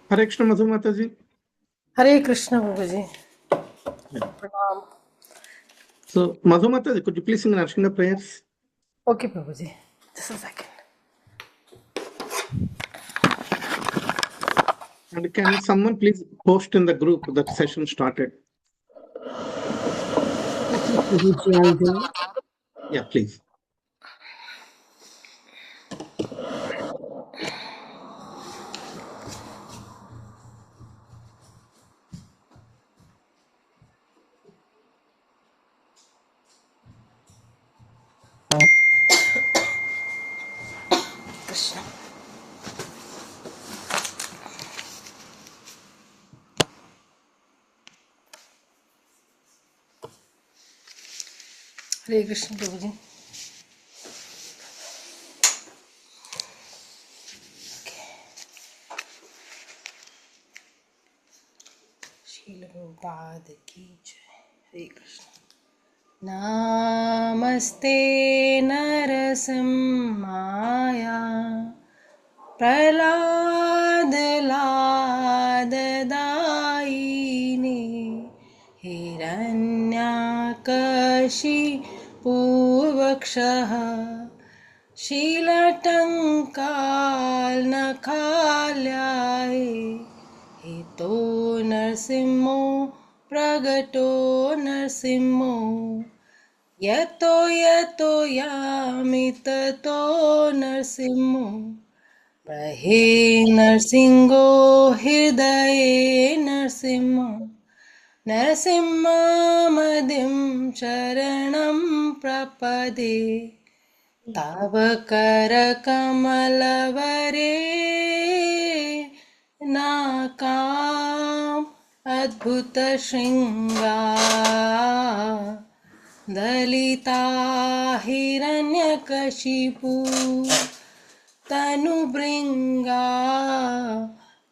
Hare Krishna, Madhu Mataji. Hare Krishna, Babaji. Yeah. Pranam. So, Madhu Mataji, could you please sing Narshinga prayers? Okay, Babaji. Just a second. And can someone please post in the group that session started? Babaji, I'll do. Yeah, please. Krishna. Hare Krishna, Babaji. Srila Prabhupada ki jai. Hare Krishna. Namaste Narasimhaya Prahlad Ladadaine Hiranyakashi शीलटङ्काल्नखाल्याय हितो नरसिंहो प्रगटो नरसिंहो यतो यतो यामि ततो नरसिंहो प्रहे नरसिंहो हृदये नरसिंहो नरसिंहमदिं शरणं प्रपदे तव करकमलवरे नाकाम् अद्भुतशृङ्गार दलिता हिरण्यकशिपु तनुभृङ्गा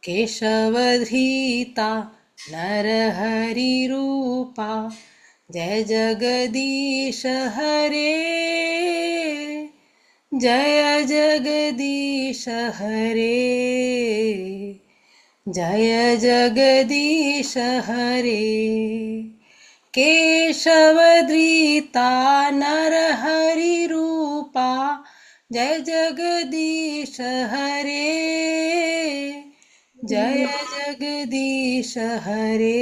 केशवधृता नरहरिरूपा जय जगदीश हरे जय जगदीश हरे जय जगदीश हरे केशवधृता नरहरिरूपा जय जगदीश हरे जय जगदीश हरे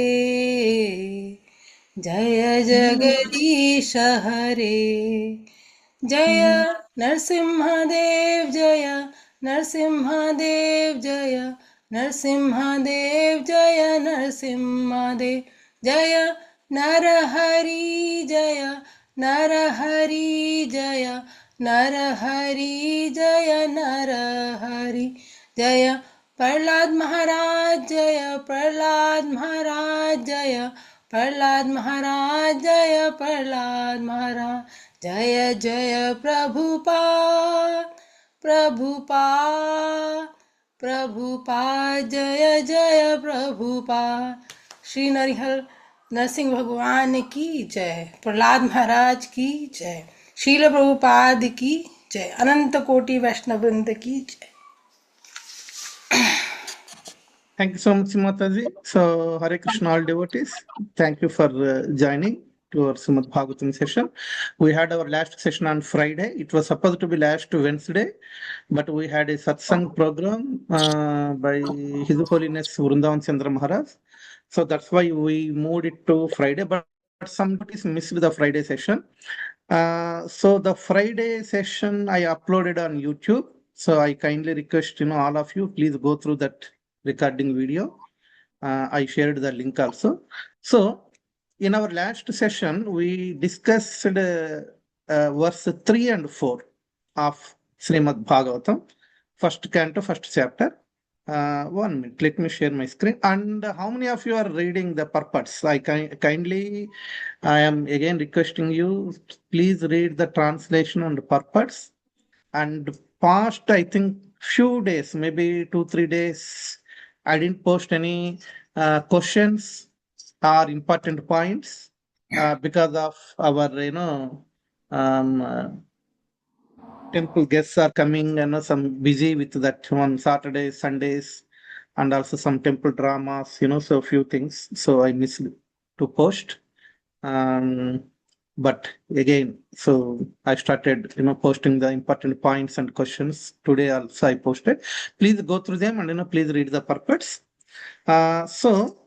जय जगदीश हरे जय नरसिंहदेव जय नरसिंहदेव जय नरसिंहदेव जय नरसिंहदेव जय नरहरि जय नरहरि जय नरहरि जय नरहरि जय प्रहलाद महाराज जय प्रहलाद महाराज जय प्रहलाद महाराज जय प्रहलाद महाराज जय जय प्रभुपाद प्रभुपाद प्रभुपाद जय जय प्रभुपाद श्री नरिहर नरसिंह भगवान की जय प्रहलाद महाराज की जय शील प्रभुपाद की जय अनंत कोटि वैष्णव वृंद की जय Thank you so much, Mataji. So, Hare Krishna, all devotees. Thank you for joining to our Srimad Bhagavatam session. We had our last session on Friday. It was supposed to be last Wednesday, but we had a satsang program by His Holiness Vrindavan Chandra Maharaj. So that's why we moved it to Friday, but some devotees missed the Friday session. So the Friday session I uploaded on YouTube. So I kindly request all of you, please go through that recording video. I shared the link also. So in our last session, we discussed verse 3 and 4 of Srimad Bhagavatam, first canto, first chapter. 1 minute, let me share my screen. And how many of you are reading the purports? I am again requesting you, please read the translation and purports. And past, I think, few days, maybe 2-3 days, I didn't post any questions or important points because of our, um, uh, temple guests are coming, and some busy with that one Saturdays, Sundays, and also some temple dramas, so a few things. So I missed to post. Um, but again, so I started, posting the important points and questions. Today also I posted. Please go through them and, please read the purports. So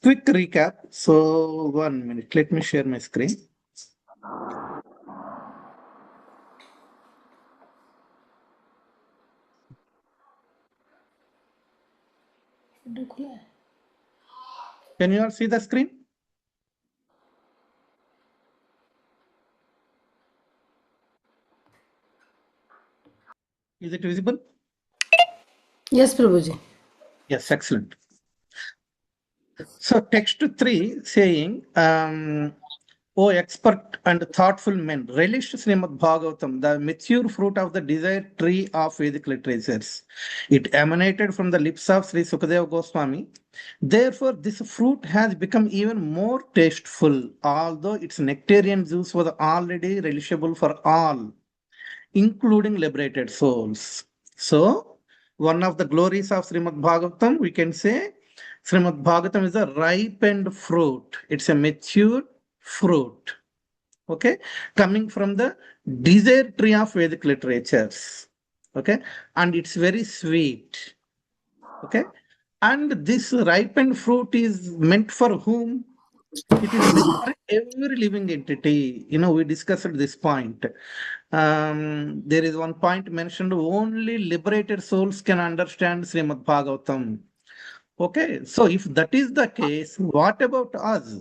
quick recap. So 1 minute, let me share my screen. Can you all see the screen? Is it visible? Yes, Prabhuji. Yes, excellent. So text 3 saying, O expert and thoughtful men, relish Srimad Bhagavatam, the mature fruit of the desired tree of Vedic literatures. It emanated from the lips of Sri Sukadeva Goswami. Therefore, this fruit has become even more tasteful, although its nectarian juice was already relishable for all, including liberated souls. So, one of the glories of Srimad Bhagavatam, we can say, Srimad Bhagavatam is a ripened fruit. It's a mature fruit. Okay, coming from the desire tree of Vedic literatures. Okay, and it's very sweet. Okay, and this ripened fruit is meant for whom? It is meant for every living entity. We discussed this point. There is one point mentioned, only liberated souls can understand Srimad Bhagavatam. Okay, so if that is the case, what about us?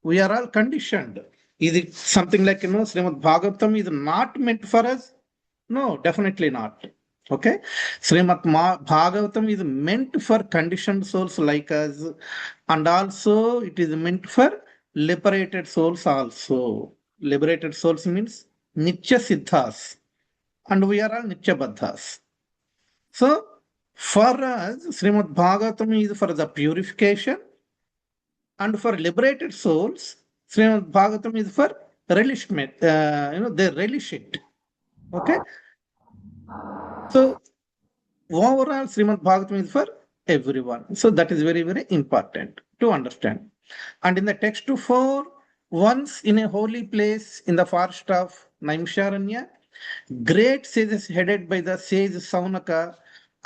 We are all conditioned. Is it something like, Srimad Bhagavatam is not meant for us? No, definitely not. Okay, Bhagavatam is meant for conditioned souls like us, and also it is meant for liberated souls also. Liberated souls means Nitya Siddhas, and we are all Nitya Baddhas. So, for us, Srimad Bhagavatam is for the purification, and for liberated souls, Srimad Bhagavatam is for relishment. They relish it. Okay. So, overall, Srimad Bhagavatam is for everyone. So, that is very, very important to understand. And in the text 4, once in a holy place in the forest of Naimisharanya, great sages headed by the sage Saunaka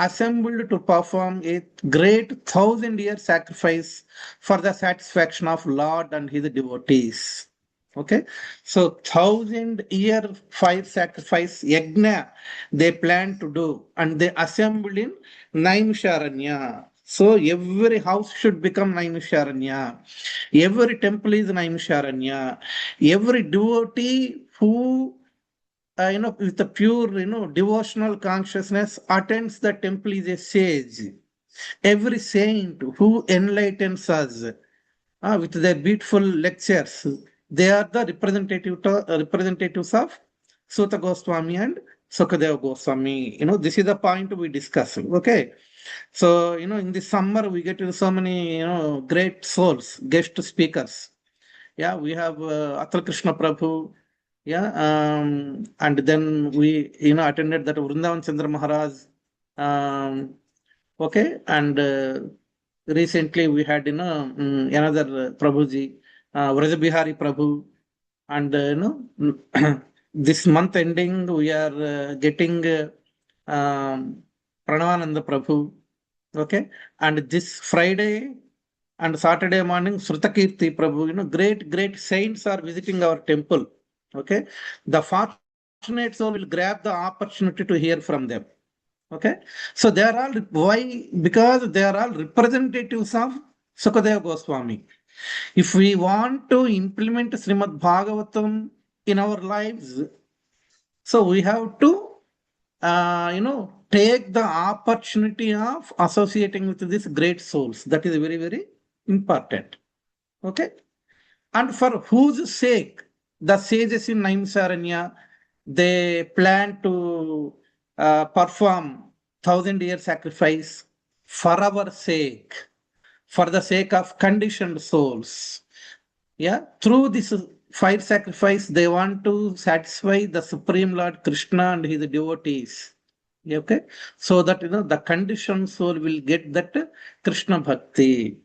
assembled to perform a great 1,000-year sacrifice for the satisfaction of Lord and his devotees. Okay, so 1,000-year fire sacrifice yajna they plan to do, and they assembled in Naimisharanya. So every house should become Naimisharanya. Every temple is Naimisharanya. Every devotee who with a pure, devotional consciousness attends the temple is a sage. Every saint who enlightens us with their beautiful lectures, they are the representatives of Suta Goswami and Sukadeva Goswami. This is the point we discuss. Okay. So, in the summer, we get so many, great souls, guest speakers. Yeah, we have Atal Krishna Prabhu. Yeah, and then we, attended that Vrindavan Chandra Maharaj. Okay, and recently we had, another Prabhuji, Vraja Bihari Prabhu, and this month ending we are getting Pranavananda Prabhu. Okay, and this Friday and Saturday morning, Srutakirti Prabhu, great saints are visiting our temple. Okay, the fortunate soul will grab the opportunity to hear from them. Okay, so they are all, why? Because they are all representatives of Sukadeva Goswami. If we want to implement Srimad Bhagavatam in our lives, so we have to, take the opportunity of associating with these great souls. That is very, very important. Okay. And for whose sake the sages in Naimisharanya, they plan to perform 1,000-year sacrifice for our sake, for the sake of conditioned souls. Yeah, through this fire sacrifice, they want to satisfy the Supreme Lord Krishna and his devotees. Okay, so that the conditioned soul will get that Krishna bhakti.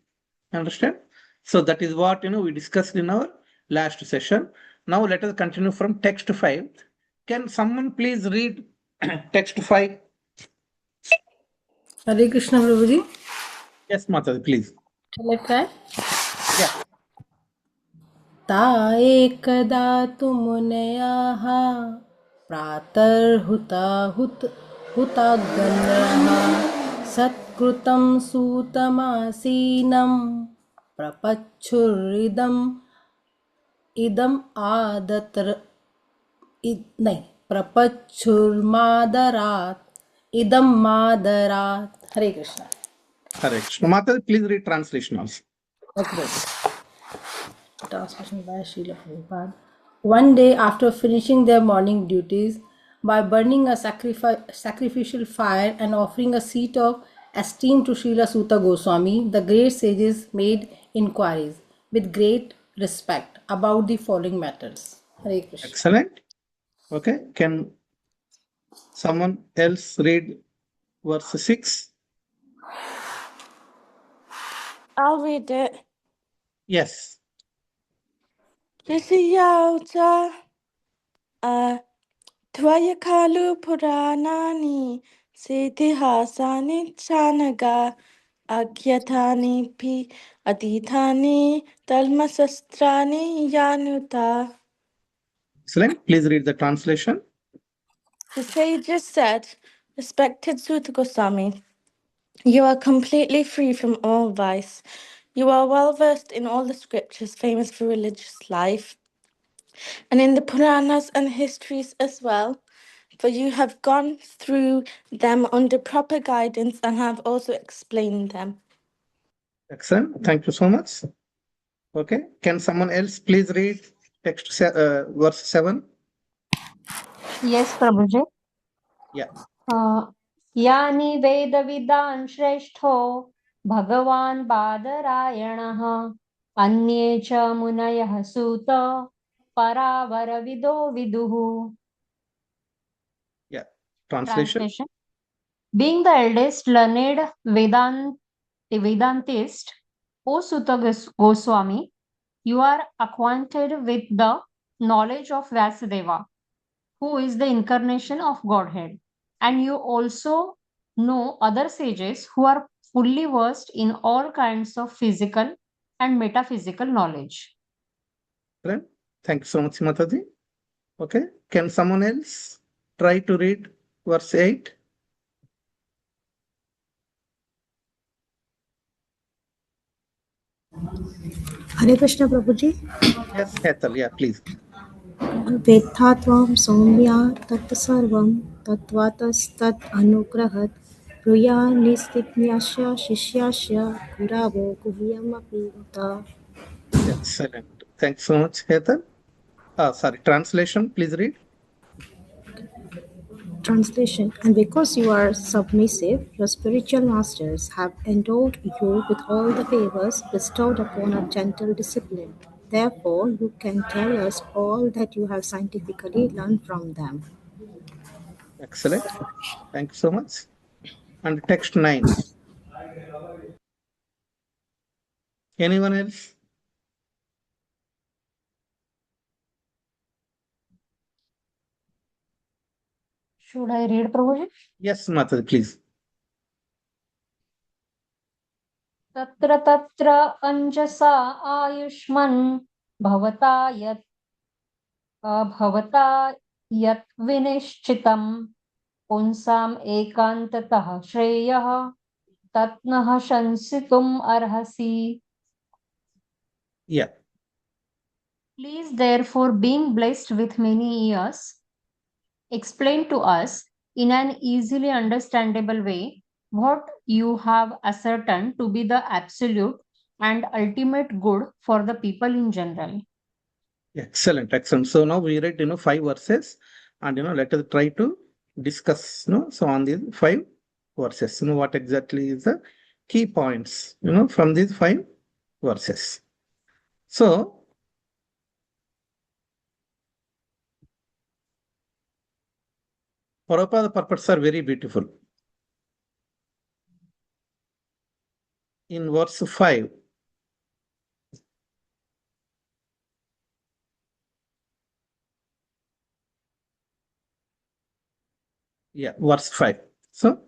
Understand? So that is what we discussed in our last session. Now let us continue from text 5. Can someone please read text 5? Hare Krishna Prabhuji. Yes, Mataji, please. Shall I try? Yeah. ता एकदा तु मुनयः हुताग्रह सत्कृतं सूतमासीनं प्रपच्छुरिदम् इदम् प्रपच्छुर्मादरात् इदं मादरात्. Hare Krishna. Hare Krishna. Mataji, please read translation also. Okay. Translation by Srila Prabhupada. One day after finishing their morning duties, by burning a sacrificial fire and offering a seat of esteem to Srila Suta Goswami, the great sages made inquiries with great respect about the following matters. Hare Krishna. Excellent. Okay. Can someone else read verse 6? I'll read it. Yes. Rishiyaucha Tvayakalu Puranani Siddhihasani Chanaga Agyatani Pi Aditani Dalmasastrani Yanuta. Excellent. Please read the translation. The sages said, Respected Suta Goswami, you are completely free from all vice. You are well versed in all the scriptures famous for religious life, and in the Puranas and histories as well, for you have gone through them under proper guidance and have also explained them. Excellent. Thank you so much. Okay. Can someone else please read text verse 7? Yes, Prabhuji. Yeah. यानि वेदविदान् श्रेष्ठो भगवान् बादरायणः अन्ये च मुनयः सूत परावरविदो विदुः. Yeah. Translation. Being the eldest learned Vedantist, O Suta Goswami, you are acquainted with the knowledge of Vasudeva, who is the incarnation of Godhead. And you also know other sages who are fully versed in all kinds of physical and metaphysical knowledge. Right. Thank you so much, Mataji. Okay. Can someone else try to read verse 8? Hare Krishna Prabhuji. Yes, Hetal. Yeah, please. Vedhatvam somya tat sarvam tatvatastat anugrahat pruya nistitnyasya shishyasya guravo guhyamapi uta. Excellent. Thanks so much, Hetal. Sorry, translation, please read. Translation. And because you are submissive, your spiritual masters have endowed you with all the favors bestowed upon a gentle discipline. Therefore, you can tell us all that you have scientifically learned from them. Excellent. Thank you so much. And text 9. Anyone else? Should I read, Prabhuji? Yes, Mataji, please. तत्र तत्र अंजसा आयुष्मन् भवता यत् विनिश्चितं पुंसाम् एकान्ततः श्रेयः तत्नः शंसितुम् अर्हसि. Yeah. Please, therefore, being blessed with many years, explain to us in an easily understandable way what you have ascertained to be the absolute and ultimate good for the people in general. Excellent, excellent. So now we read 5 verses, and let us try to discuss so on these 5 verses. What exactly is the key points from these 5 verses. So Prabhupada purports are very beautiful. In verse 5, verse 5. So,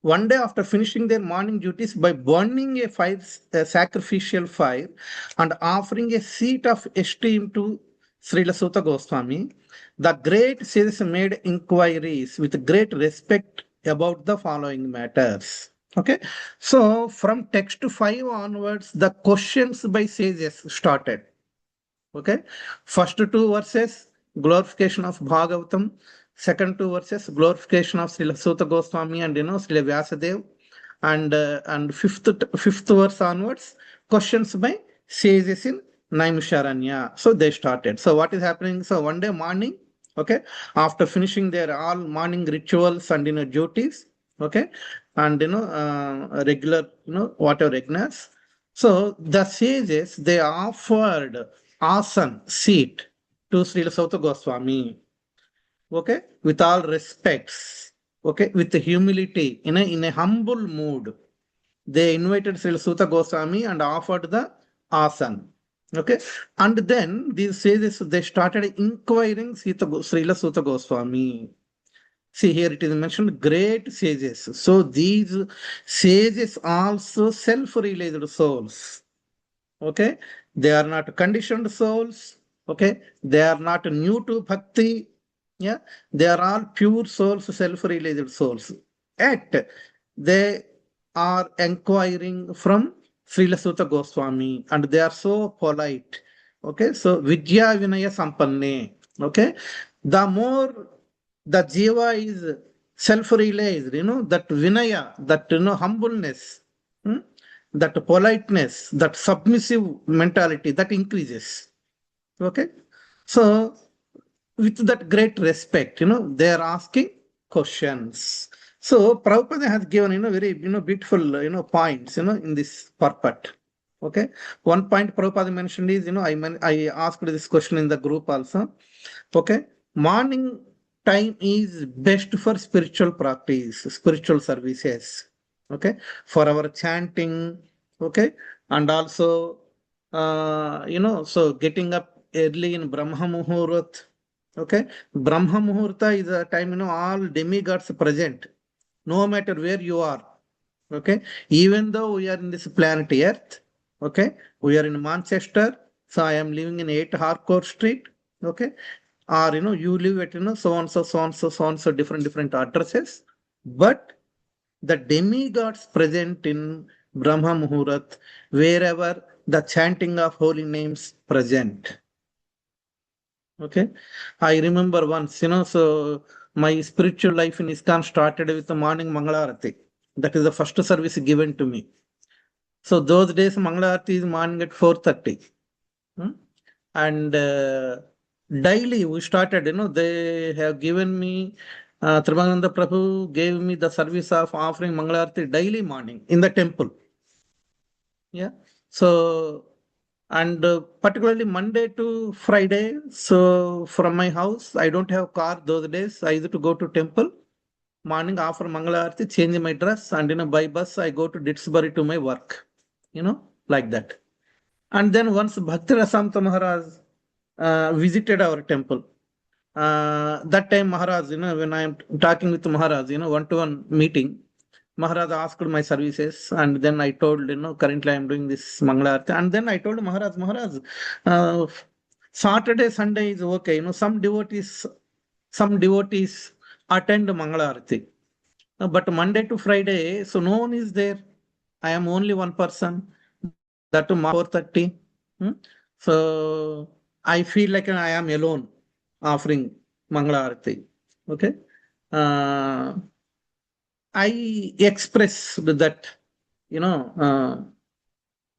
one day after finishing their morning duties by burning a sacrificial fire and offering a seat of esteem to Srila Sutta Goswami, the great sages made inquiries with great respect about the following matters. Okay, so from text 5 onwards, the questions by sages started. Okay, first two verses, glorification of Bhagavatam. Second two verses, glorification of Srila Sutta Goswami and Srila Vyasadev. And fifth verse onwards, questions by sages in Naimisharanya. So they started. So what is happening? So one day morning, okay, after finishing their all morning rituals and duties, okay, and regular whatever yajnas. So the sages, they offered asan, seat, to Srila Sutta Goswami, okay, with all respects, okay, with humility, in a humble mood. They invited Srila Sutta Goswami and offered the asan, okay, and then these sages, they started inquiring Srila Sutta Goswami. See, here it is mentioned great sages. So these sages also self-realized souls. Okay, they are not conditioned souls. Okay, they are not new to bhakti. Yeah, they are all pure souls, self-realized souls. Yet they are inquiring from Srila Sutta Goswami, and they are so polite. Okay, so Vidya Vinaya Sampanne. Okay, the more the jiva is self-realized, that Vinaya, that humbleness. That politeness, that submissive mentality, that increases. Okay, so with that great respect, they are asking questions. So Prabhupada has given very beautiful points in this purport. Okay, one point Prabhupada mentioned is I asked this question in the group also. Okay, morning time is best for spiritual practice, spiritual services. Okay, for our chanting. Okay, and also so getting up early in Brahma Muhurat. Okay, Brahma Muhurta is a time all demigods present, no matter where you are. Okay, even though we are in this planet Earth. Okay, we are in Manchester, so I am living in 8 Harcourt Street. Okay, or you live at so and so different addresses, but the demigods present in Brahma Muhurat, wherever the chanting of holy names present. Okay, I remember once, so my spiritual life in ISKCON started with the morning Mangalarati. That is the first service given to me. So those days Mangalarati is morning at 4:30. And daily we started, they have given me, Tribananda Prabhu gave me the service of offering Mangalarati daily morning in the temple. Yeah. So, and particularly Monday to Friday. So from my house, I don't have car those days. I used to go to temple, morning offer Mangalarati, change my dress, and by bus I go to Ditsbury to my work, like that. And then once Bhakti Rasamrita Maharaj visited our temple. That time Maharaj, when I am talking with Maharaj, one-to-one meeting, Maharaj asked my services, and then I told, currently I am doing this Mangalarati. And then I told Maharaj, Saturday, Sunday is okay. Some devotees attend Mangalarati. But Monday to Friday, so no one is there. I am only one person. That to 4:30. So I feel like I am alone offering Mangalarati. Okay. I expressed that,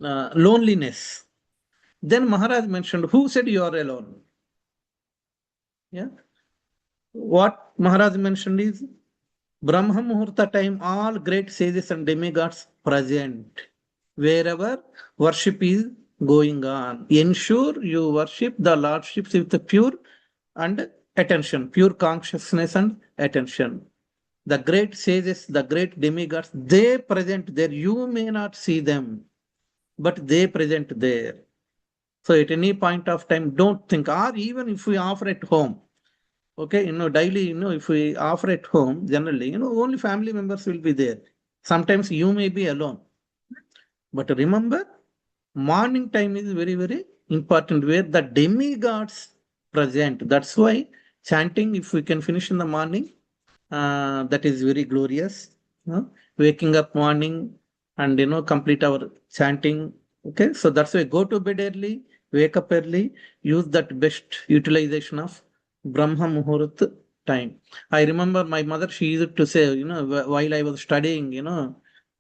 loneliness. Then Maharaj mentioned, who said you are alone? Yeah. What Maharaj mentioned is, Brahma Muhurta time, all great sages and demigods present. Wherever worship is going on, ensure you worship the Lordship with the pure and attention, pure consciousness and attention. The great sages, the great demigods, they present there. You may not see them, but they present there. So at any point of time, don't think, or even if we offer at home, okay, daily, if we offer at home, generally, only family members will be there. Sometimes you may be alone. But remember, morning time is very, very important where the demigods present. That's why chanting, if we can finish in the morning, that is very glorious. Waking up morning and complete our chanting. Okay, so that's why go to bed early, wake up early, use that best utilization of Brahma Muhurat time. I remember my mother, she used to say, while I was studying, in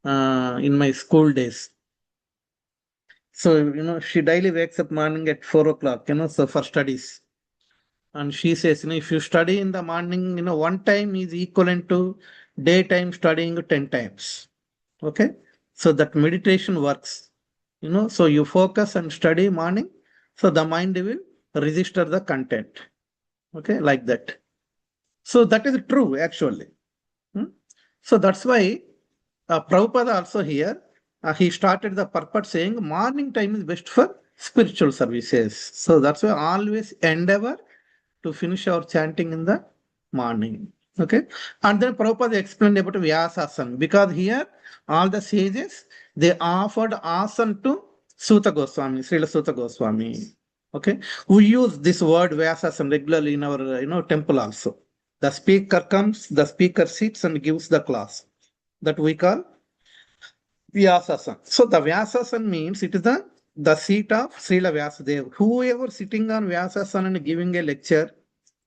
my school days. So, she daily wakes up morning at 4 o'clock, so for studies. And she says, if you study in the morning, one time is equivalent to daytime studying 10 times. Okay. So that meditation works, so you focus and study morning. So the mind will register the content. Okay. Like that. So that is true actually. So that's why Prabhupada also here, he started the purport saying morning time is best for spiritual services. So that's why always endeavor to finish our chanting in the morning. Okay. And then Prabhupada explained about Vyasasana, because here all the sages, they offered asana to Suta Goswami, Srila Suta Goswami. Okay. We use this word Vyasasana regularly in our temple also. The speaker comes, the speaker sits and gives the class. That we call Vyasasana. So the Vyasasana means it is the seat of Srila Vyasadeva. Whoever sitting on Vyasasana and giving a lecture,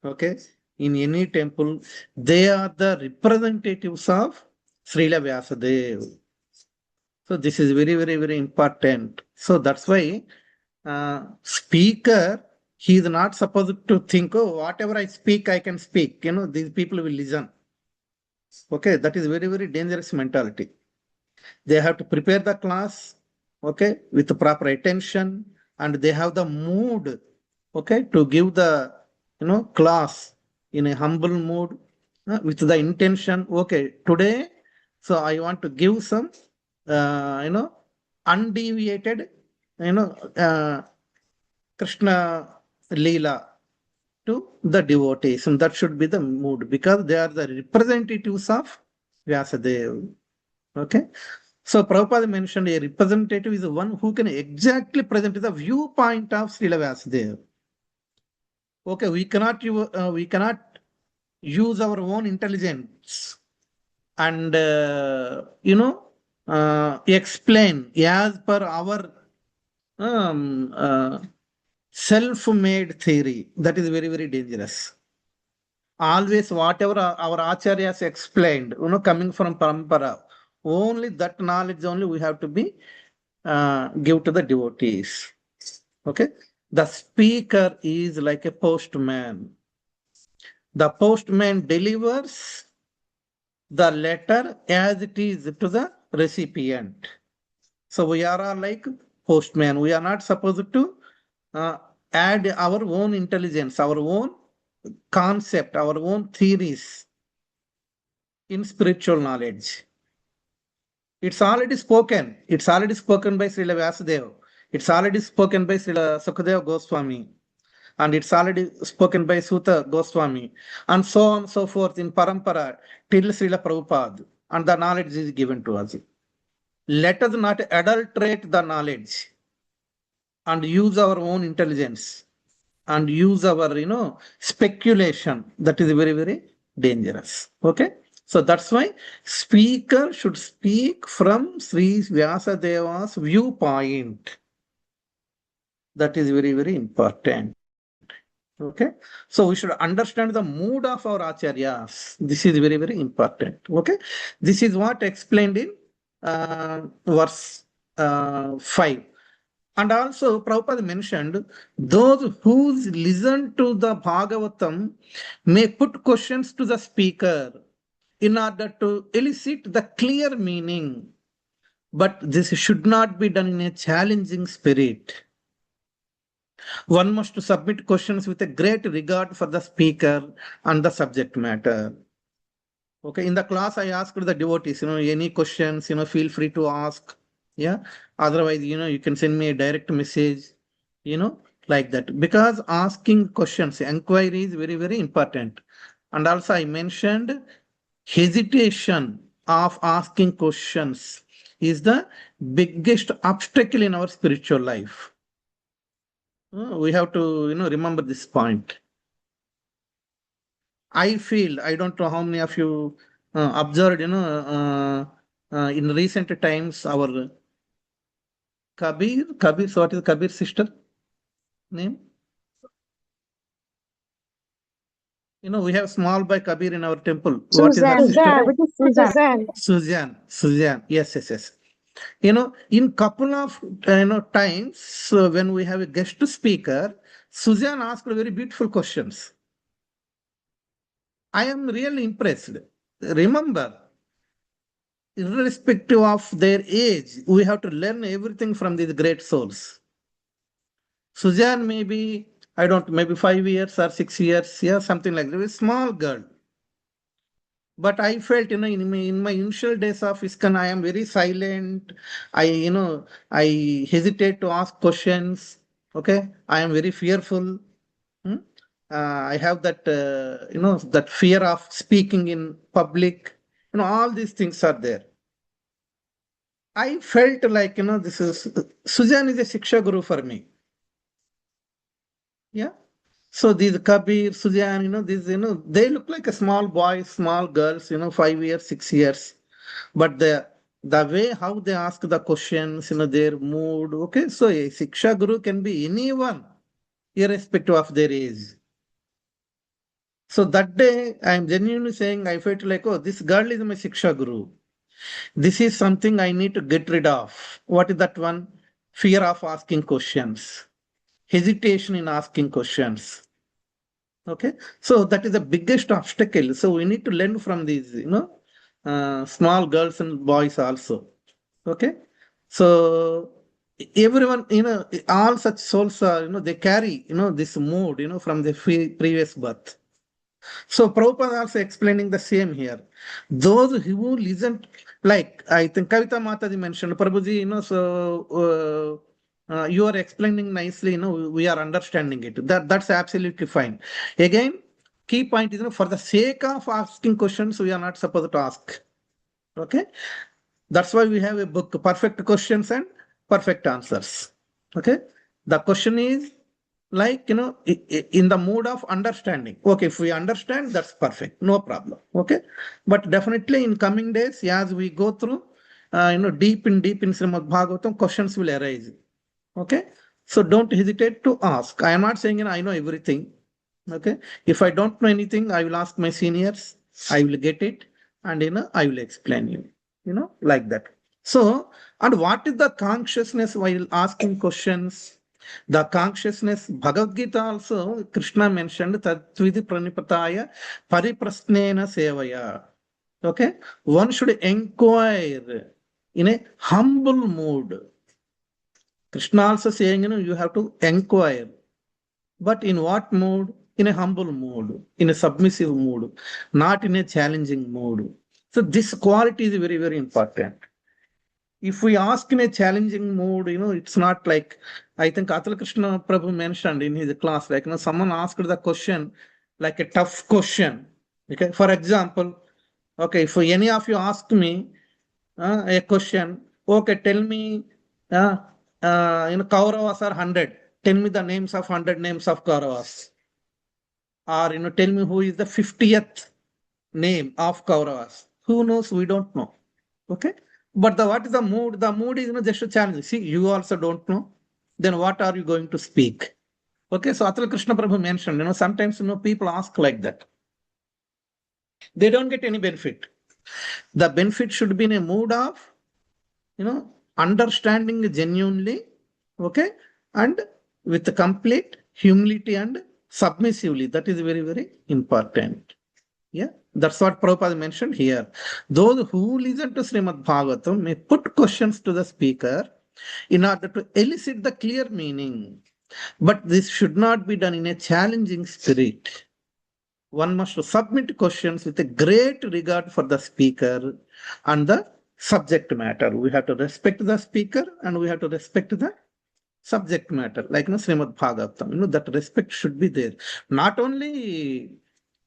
okay, in any temple, they are the representatives of Srila Vyasadeva. So this is very, very, very important. So that's why speaker, he is not supposed to think, oh, whatever I speak, I can speak. These people will listen. Okay, that is very, very dangerous mentality. They have to prepare the class, okay, with the proper attention, and they have the mood, okay, to give the class in a humble mood, with the intention, okay, today, so I want to give some undeviated Krishna Leela to the devotees, and that should be the mood, because they are the representatives of Vyasadeva. Okay. So Prabhupada mentioned a representative is the one who can exactly present the viewpoint of Srila Vyasadeva. Okay, we cannot use our own intelligence and explain as per our self-made theory. That is very, very dangerous. Always whatever our acharyas explained, coming from parampara, only that knowledge only we have to be give to the devotees. Okay. The speaker is like a postman. The postman delivers the letter as it is to the recipient. So we are all like postman. We are not supposed to add our own intelligence, our own concept, our own theories in spiritual knowledge. It's already spoken. It's already spoken by Srila Vyasadeva. It's already spoken by Srila Sukadeva Goswami. And it's already spoken by Suta Goswami. And so on and so forth in Parampara till Srila Prabhupada. And the knowledge is given to us. Let us not adulterate the knowledge and use our own intelligence and use our, speculation. That is very, very dangerous. Okay. So that's why speaker should speak from Sri Vyasadeva's viewpoint. That is very, very important. Okay. So we should understand the mood of our acharyas. This is very, very important. Okay. This is what explained in verse 5. And also Prabhupada mentioned those who listen to the Bhagavatam may put questions to the speaker in order to elicit the clear meaning. But this should not be done in a challenging spirit. One must submit questions with a great regard for the speaker and the subject matter. Okay, in the class, I asked the devotees, any questions, feel free to ask. Yeah. Otherwise, you can send me a direct message, like that. Because asking questions, inquiry is very, very important. And also, I mentioned hesitation of asking questions is the biggest obstacle in our spiritual life. We have to, remember this point. I feel, I don't know how many of you observed, in recent times, our Kabir, so what is Kabir's sister name? We have small boy Kabir in our temple. What is her sister? Suzanne. Yes. In couple of times, so when we have a guest speaker, Suzanne asked very beautiful questions. I am really impressed. Remember, irrespective of their age, we have to learn everything from these great souls. Suzanne maybe, I don't know, maybe 5 years or 6 years, yeah, something like that. A small girl. But I felt, in my initial days of ISKCON, I am very silent. I hesitate to ask questions. Okay. I am very fearful. Hmm? I have that, that fear of speaking in public. All these things are there. I felt like, this is, Suzanne is a Shiksha Guru for me. Yeah. So these Kabir, Suzanne, they look like a small boys, small girls, 5 years, 6 years. But the way how they ask the questions, their mood, okay. So a Shiksha Guru can be anyone, irrespective of their age. So that day, I am genuinely saying, I felt like, oh, this girl is my Shiksha Guru. This is something I need to get rid of. What is that one? Fear of asking questions, hesitation in asking questions. Okay, so that is the biggest obstacle. So we need to learn from these, small girls and boys also. Okay, so everyone, all such souls are, they carry, this mood, from the previous birth. So Prabhupada also explaining the same here. Those who listen, like I think Kavita Mataji mentioned, Prabhuji, so you are explaining nicely, we are understanding it. That's absolutely fine. Again, key point is, for the sake of asking questions, we are not supposed to ask. Okay. That's why we have a book, Perfect Questions and Perfect Answers. Okay. The question is, like, in the mood of understanding. Okay, if we understand, that's perfect, no problem. Okay, but definitely in coming days, as we go through, deep in Srimad Bhagavatam, questions will arise. Okay, so don't hesitate to ask. I am not saying I know everything. Okay, if I don't know anything, I will ask my seniors. I will get it, and I will explain you. Like that. So, and what is the consciousness while asking questions? The consciousness, Bhagavad Gita also, Krishna mentioned, Tatvidi Pranipataya Pariprasnena Sevaya. Okay, one should inquire in a humble mood. Krishna also saying, you have to inquire. But in what mood? In a humble mood, in a submissive mood, not in a challenging mood. So this quality is very, very important. If we ask in a challenging mood, it's not like, I think Atal Krishna Prabhu mentioned in his class, like, someone asked the question, like a tough question. Okay, for example, okay, if any of you ask me a question, okay, tell me, Kauravas are 100. Tell me the names of 100 names of Kauravas. Or, tell me who is the 50th name of Kauravas. Who knows? We don't know. Okay. But what is the mood? The mood is just a challenge. See, you also don't know. Then what are you going to speak? Okay, so Atal Krishna Prabhu mentioned, sometimes people ask like that. They don't get any benefit. The benefit should be in a mood of, understanding genuinely, okay, and with complete humility and submissively. That is very, very important. Yeah, that's what Prabhupada mentioned here. Those who listen to Srimad Bhagavatam may put questions to the speaker in order to elicit the clear meaning. But this should not be done in a challenging spirit. One must submit questions with a great regard for the speaker and the subject matter. We have to respect the speaker and we have to respect the subject matter, like Srimad Bhagavatam. That respect should be there. Not only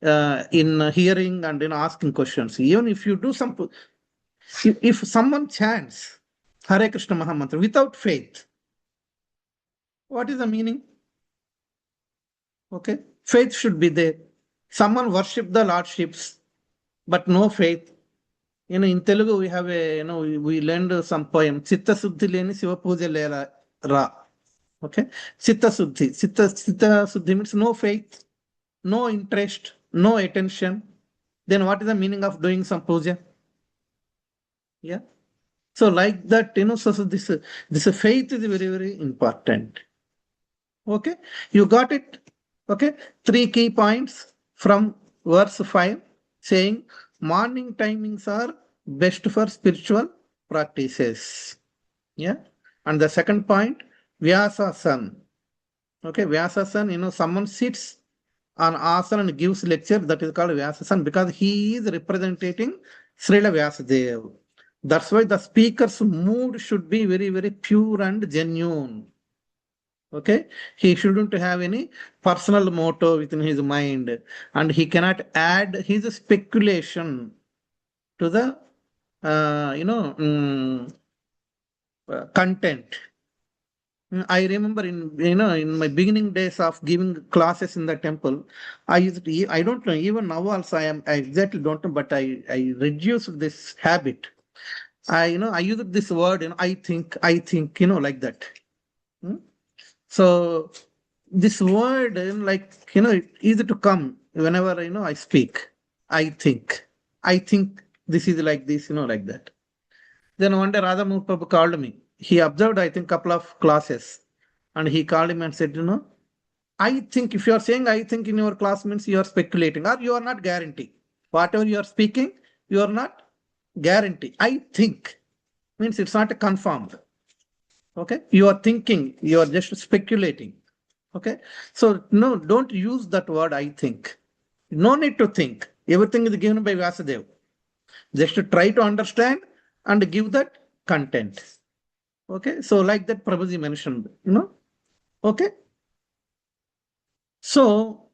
in hearing and in asking questions. Even if you do some, if someone chants Hare Krishna Mahamantra without faith, what is the meaning? Okay, faith should be there. Someone worship the lordships, but no faith. In Telugu we have a, we learned some poem. Chitta Suddhi leni Shiva Puja lela ra. Okay, Chitta Suddhi. Chitta Suddhi means no faith, no interest, no attention. Then what is the meaning of doing some puja? Yeah. So like that, so this faith is very, very important. Okay, you got it. Okay, 3 key points from verse 5 saying morning timings are best for spiritual practices. Yeah. And the second point, Vyasa-san. Okay, Vyasa-san, someone sits on asana and gives lecture, that is called Vyasa-san, because he is representing Srila Vyasadeva. That's why the speaker's mood should be very, very pure and genuine. Okay, he shouldn't have any personal motto within his mind, and he cannot add his speculation to the content. I remember in my beginning days of giving classes in the temple, I don't know, even now also I exactly don't know, but I reduced this habit. I use this word, I think, like that. So this word, easy to come whenever, I speak. I think this is like this, like that. Then one day Radha Prabhu called me. He observed, I think, couple of classes, and he called him and said, I think if you are saying I think in your class means you are speculating or you are not guarantee. Whatever you are speaking, you are not guarantee. I think means it's not confirmed. Okay, you are thinking, you are just speculating. Okay, so no, don't use that word I think. No need to think. Everything is given by Vyasadeva. Just to try to understand and give that content. Okay, so like that Prabhuji mentioned, okay. So,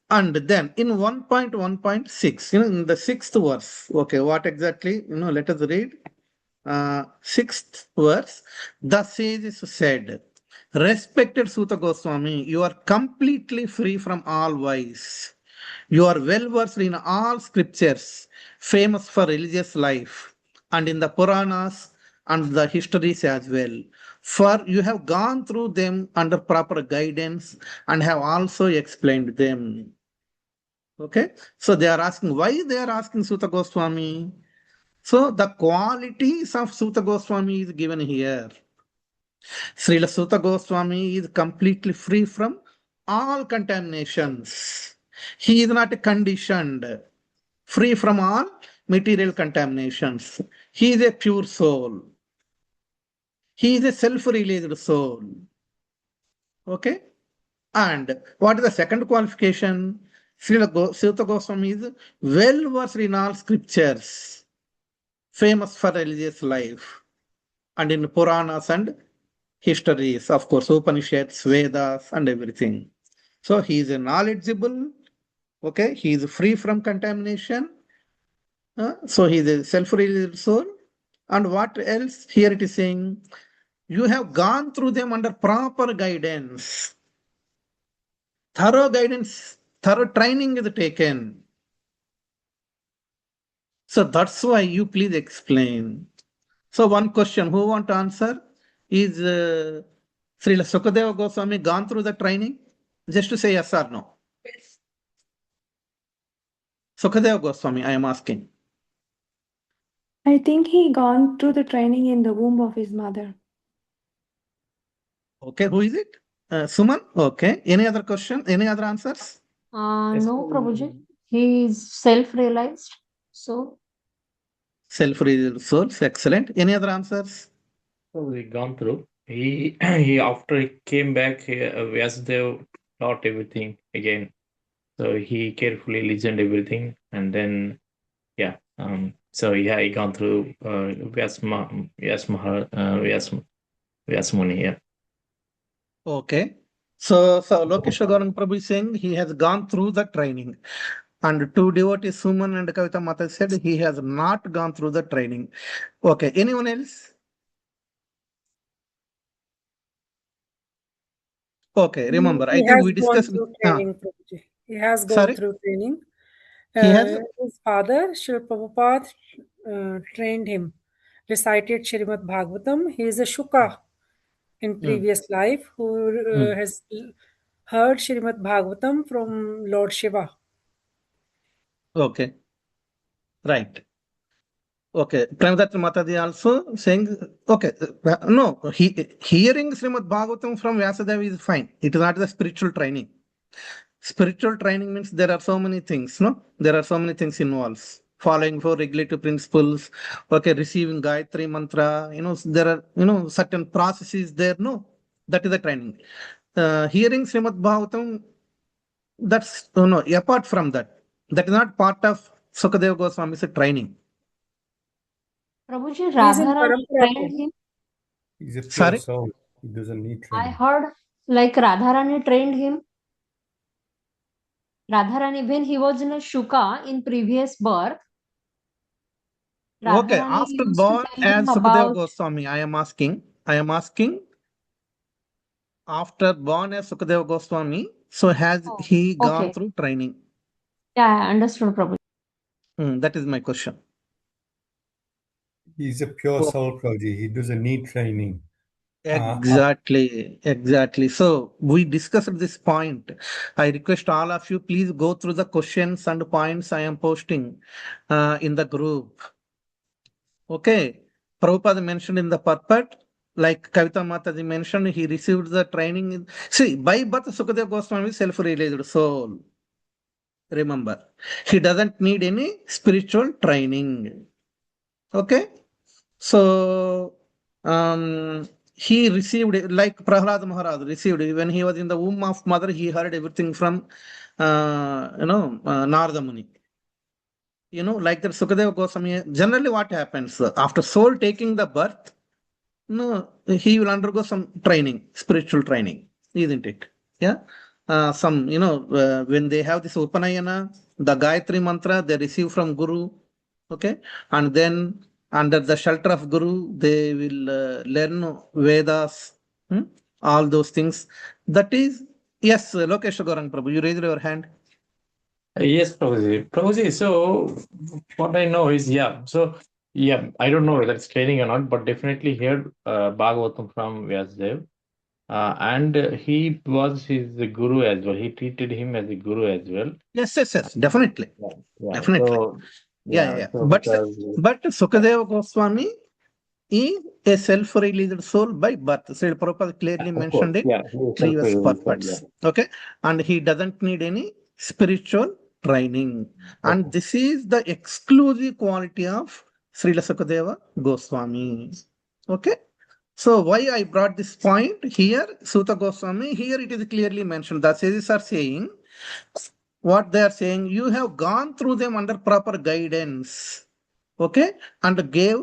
and then in 1.1.6, in the 6th verse, okay, what exactly, let us read. 6th verse, the sages said, respected Suta Goswami, you are completely free from all vice. You are well versed in all scriptures, famous for religious life, and in the Puranas and the histories as well. For you have gone through them under proper guidance and have also explained them. Okay, so they are asking, why they are asking Suta Goswami? So the qualities of Suta Goswami is given here. Srila Suta Goswami is completely free from all contaminations. He is not conditioned, free from all material contaminations. He is a pure soul. He is a self-released soul. Okay? And what is the second qualification? Srila Suta Goswami is well versed in all scriptures, famous for religious life, and in Puranas and histories, of course, Upanishads, Vedas, and everything. So he is knowledgeable, okay, he is free from contamination, so he is a self-realized soul. And what else? Here it is saying, you have gone through them under proper guidance. Thorough guidance, thorough training is taken. So that's why you please explain. So one question, who want to answer? Is Srila Sukadeva Goswami gone through the training? Just to say yes or no. Yes. Sukadeva Goswami, I am asking. I think he gone through the training in the womb of his mother. Okay, who is it? Suman? Okay. Any other question? Any other answers? No, Prabhuji. He is self-realized. So, Self-realized souls, excellent. Any other answers? So we gone through. he after he came back, Vyasadeva taught everything again. So he carefully listened everything, and then he gone through Vyasmuni. Yeah. Okay. So Lokeshwar Gauranga Prabhu is saying he has gone through the training. And two devotees, Suman and Kavita Mata, said he has not gone through the training. Okay. Anyone else? Okay. Remember, I He think has we gone discussed. through training, Prabhuji. He has gone Sorry? through training. He has. His father, Srila Prabhupada, trained him, recited Srimad Bhagavatam. He is a Shuka in previous life who has heard Srimad Bhagavatam from Lord Shiva. Okay. Right. Okay. Premdatra Mataji also saying, okay, no, hearing Srimad Bhagavatam from Vyasadeva is fine. It is not the spiritual training. Spiritual training means there are so many things, no? There are so many things involved. Following four regulative principles, okay, receiving Gayatri mantra, there are, certain processes there, no? That is the training. Hearing Srimad Bhagavatam, that's, no, apart from that, that is not part of Sukadeva Goswami's training. Prabhuji, He is in Radharani Parampara. trained him. He's a pure Sorry? soul. He doesn't need I training. heard like Radharani trained him. Radharani, when he was in a Shuka in previous birth, Okay, Radharani after used to born tell him as Sukadeva about. Goswami, I am asking, after born as Sukadeva Goswami, so has Oh, he gone okay. through training? Yeah, I understood, Prabhuji. That is my question. He's a pure Oh, soul, Prabhuji. He doesn't need training. exactly. So we discussed this point. I request all of you, please go through the questions and points I am posting in the group. Okay. Prabhupada mentioned in the purport, like Kavita Mataji mentioned, he received the training. See, by birth, Sukadeva Goswami is self-realized soul. Remember, he doesn't need any spiritual training. Okay. So, he received, like Prahlad Maharaj received, when he was in the womb of mother, he heard everything from, Narada Muni. Like that Sukadeva Goswami, generally what happens after soul taking the birth, no, he will undergo some training, spiritual training, isn't it? Yeah. When they have this Upanayana, the Gayatri mantra, they receive from Guru. Okay. And then under the shelter of Guru, they will learn Vedas, all those things. That is, yes, Lokesh Gaurang Prabhu, you raised your hand. Yes, Prabhuji. Prabhuji, so what I know is, I don't know whether it's training or not, but definitely heard Bhagavatam from Vyasadeva. And he was his guru as well. He treated him as a guru as well. Yes, definitely. Yeah. Definitely. So, Yeah. So But because, Sukadeva Goswami is a self-released soul by birth. So Prabhupada clearly of course, mentioned it he is previous self-realized, purports. Okay. And he doesn't need any spiritual training. And this is the exclusive quality of Srila Sukadeva Goswami. Okay. So why I brought this point here, Suta Goswami, here it is clearly mentioned. The sages are saying, what they are saying, you have gone through them under proper guidance. Okay. And gave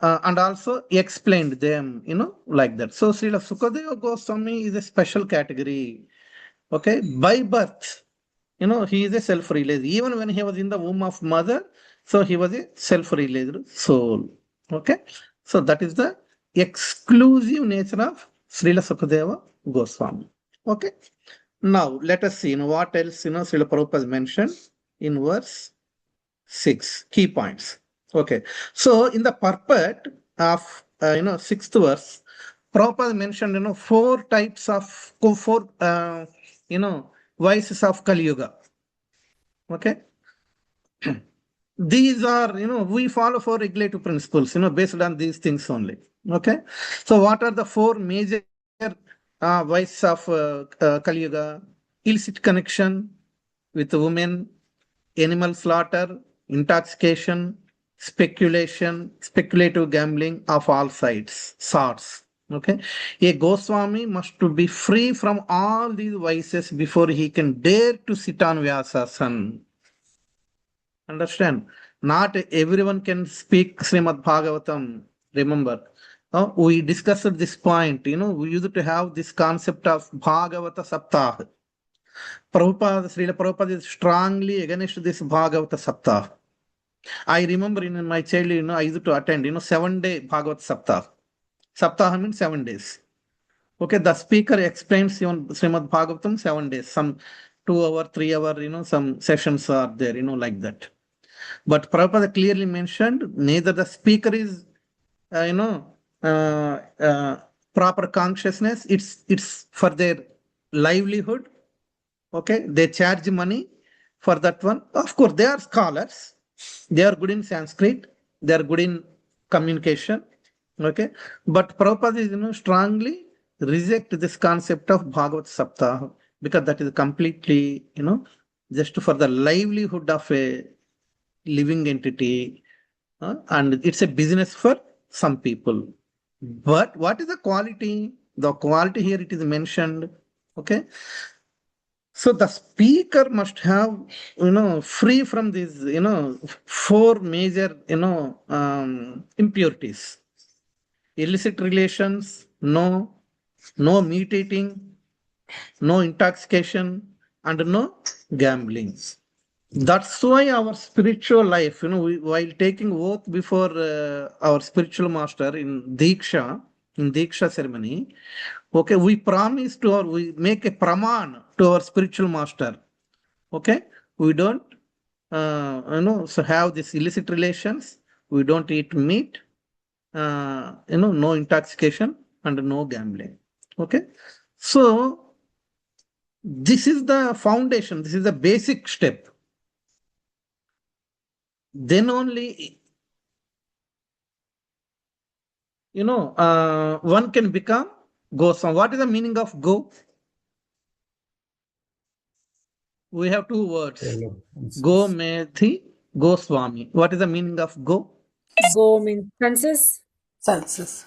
and also explained them, like that. So Srila Sukadeva Goswami is a special category. Okay. By birth, he is a self-realized. Even when he was in the womb of mother, so he was a self-realized soul. Okay. So that is the exclusive nature of Srila Sukadeva Goswami. Okay. Now let us see what else Srila Prabhupada mentioned in verse 6. Key points. Okay. So in the purport of sixth verse, Prabhupada mentioned four types of vices of Kali Yuga. Okay. These are, we follow four regulative principles, based on these things only. Okay. So what are the four major vices of Kali Yuga? Illicit connection with women, animal slaughter, intoxication, speculation, speculative gambling of all sorts. Okay, a Goswami must to be free from all these vices before he can dare to sit on Vyasasan. Understand? Not everyone can speak Srimad Bhagavatam. Remember, we discussed this point. We used to have this concept of Bhagavata Saptah. Srila Prabhupada is strongly against this Bhagavata Saptah. I remember in my childhood, I used to attend, 7-day Bhagavata Saptah. Saptaha means 7 days. Okay, the speaker explains on Srimad Bhagavatam 7 days. Some 2 hour, 3 hour, some sessions are there, like that. But Prabhupada clearly mentioned neither the speaker is, proper consciousness. It's for their livelihood. Okay, they charge money for that one. Of course, they are scholars. They are good in Sanskrit. They are good in communication. Okay, but Prabhupada is, strongly reject this concept of Bhagavad Saptaha because that is completely, just for the livelihood of a living entity, and it's a business for some people. But what is the quality? The quality here it is mentioned. Okay, so the speaker must have, free from these, 4 major, impurities. Illicit relations, no meat eating, no intoxication, and no gambling. That's why our spiritual life, while taking oath before our spiritual master in Diksha ceremony, okay, we promise to we make a praman to our spiritual master. Okay, we don't, so have this illicit relations. We don't eat meat, no intoxication and no gambling. Okay, so this is the foundation. This is the basic step. Then only, one can become Goswami. What is the meaning of go? We have 2 words. Go Methi, Goswami. What is the meaning of go? Go means senses. Senses.